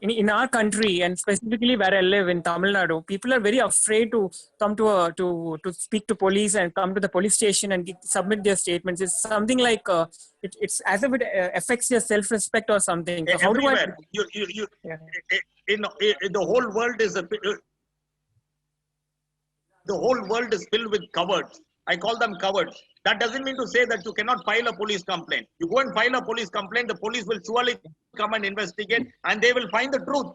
in our country and specifically where I live in Tamil Nadu, people are very afraid to come to speak to police and come to the police station and submit their statements. It's something like it's as if it affects their self-respect or something. So how do I? Everywhere. The whole world is the whole world is filled with cowards. I call them cowards. That doesn't mean to say that you cannot file a police complaint. You go and file a police complaint, the police will surely come and investigate and they will find the truth.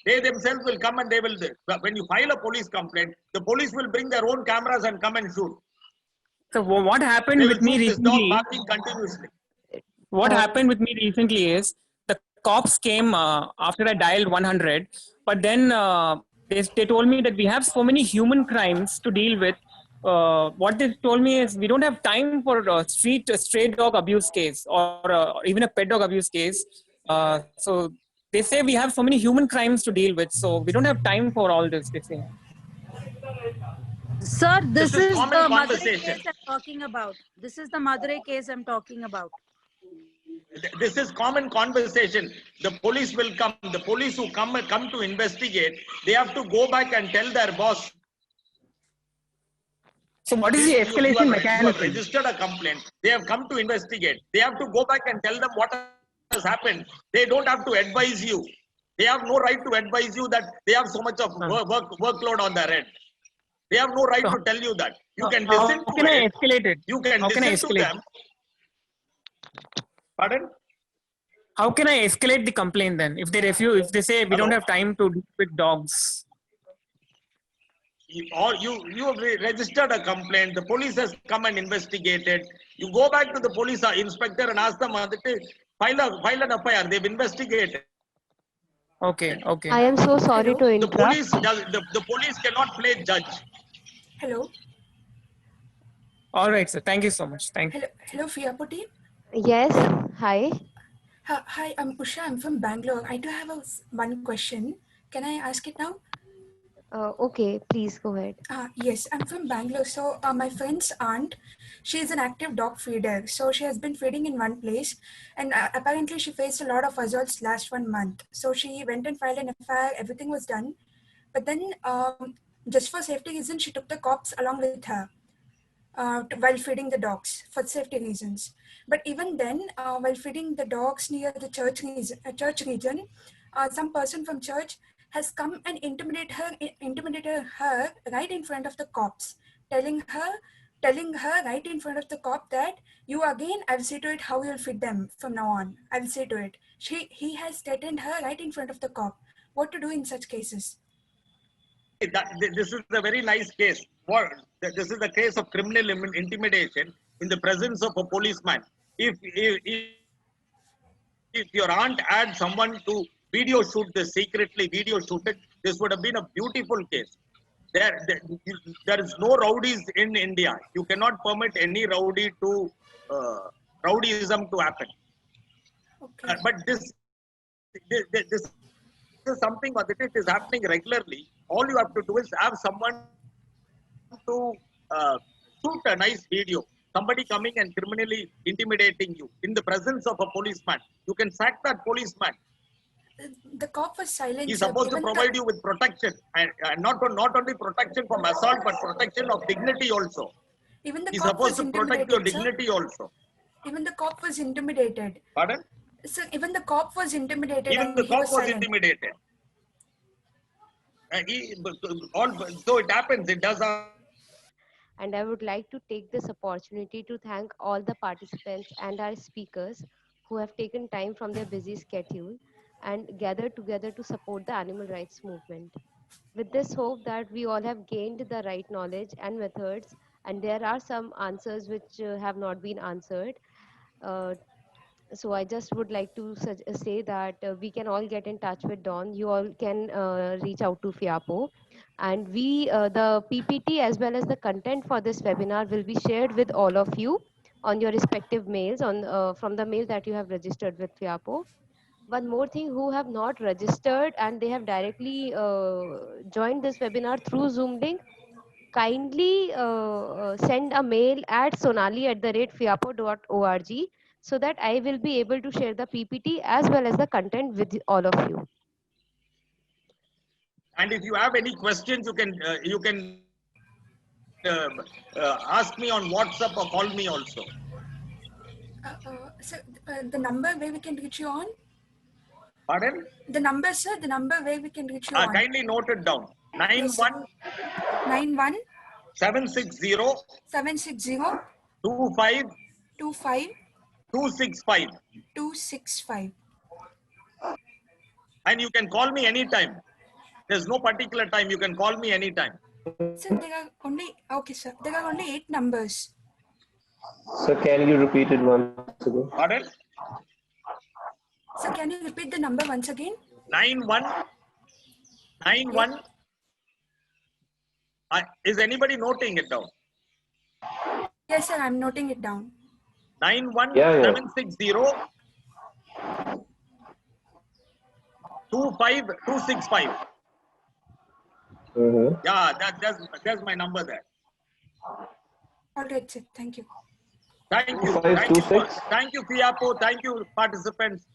They themselves will come and they will, when you file a police complaint, the police will bring their own cameras and come and shoot. So what happened with me This dog recently? barking continuously. What happened with me recently is the cops came after I dialed 100, but then they told me that we have so many human crimes to deal with. What they told me is we don't have time for a stray dog abuse case or even a pet dog abuse case. So they say we have so many human crimes to deal with, so we don't have time for all this. They say. Sir, this is common the Madurai conversation. case I'm talking about. This is the Madurai case I'm talking about. This is common conversation. The police will come. The police who come to investigate, they have to go back and tell their boss. So what is the escalation You mechanism? have registered a complaint. They have come to investigate. They have to go back and tell them what has happened. They don't have to advise you. They have no right to advise you that they have so much of workload on their head. They have no right to tell you that. You can listen How can to I it. escalate it? You can How can I listen to escalate? them. Pardon? How can I escalate the complaint then? If they refuse, if they say we don't have time to deal with dogs. You have registered a complaint. The police has come and investigated. You go back to the police inspector and ask them file an FIR. They've investigated. Okay, okay. I am so sorry to The interrupt. the police cannot play judge. Hello. All right, sir. Thank you so much. Thank you. Hello, Fiapoti. Yes, hi. Hi, I'm Usha. I'm from Bangalore. I do have one question. Can I ask it now? Okay, please go ahead. Yes, I'm from Bangalore. So my friend's aunt, she is an active dog feeder. So she has been feeding in one place, and apparently she faced a lot of assaults last 1 month. So she went and filed an FIR. Everything was done, but then just for safety reasons, she took the cops along with her while feeding the dogs for safety reasons. But even then, while feeding the dogs near the church region, some person from church has come and intimidated her right in front of the cops, telling her right in front of the cop that you again, I'll see to it how you'll feed them from now on. I'll see to it. He has threatened her right in front of the cop. What to do in such cases? This is a very nice case. This is a case of criminal intimidation in the presence of a policeman. If your aunt had someone to video shoot this, secretly video shoot it, this would have been a beautiful case. There is no rowdies in India. You cannot permit any rowdyism to happen. Okay. But this is something that it is happening regularly. All you have to do is have someone to shoot a nice video. Somebody coming and criminally intimidating you in the presence of a policeman. You can sack that policeman. The cop was silent. He's supposed to provide you with protection, and not only protection from assault, but protection of dignity also. Even the He's cop supposed was to protect your intimidated, dignity sir. also. Even the cop was intimidated. Pardon? So even the cop was intimidated. Even and the he cop was silent. intimidated. So it happens. It does. And I would like to take this opportunity to thank all the participants and our speakers who have taken time from their busy schedule and gathered together to support the animal rights movement. With this hope that we all have gained the right knowledge and methods, and there are some answers which have not been answered. So I just would like to say that we can all get in touch with Dawn. You all can reach out to FIAPO. And the PPT as well as the content for this webinar will be shared with all of you on your respective mails from the mail that you have registered with FIAPO. One more thing, who have not registered and they have directly joined this webinar through Zoom link, kindly send a mail at sonali@fiapo.org so that I will be able to share the PPT as well as the content with all of you. And if you have any questions, you can ask me on WhatsApp or call me also. So the number where we can reach you on? Pardon? The number, sir, the number where we can reach you on? Kindly note it down. 91 760 25 265. And you can call me anytime. There's no particular time. You can call me anytime. Sir, there are only 8 numbers. So can you repeat it once again? Pardon? Sir, can you repeat the number once again? 91. Is anybody noting it down? Yes, sir, I'm noting it down. 91760 25265. Yeah, that's my number there. All right, sir. Thank you. Thank you. Thank you, FIAPO. Thank you, participants.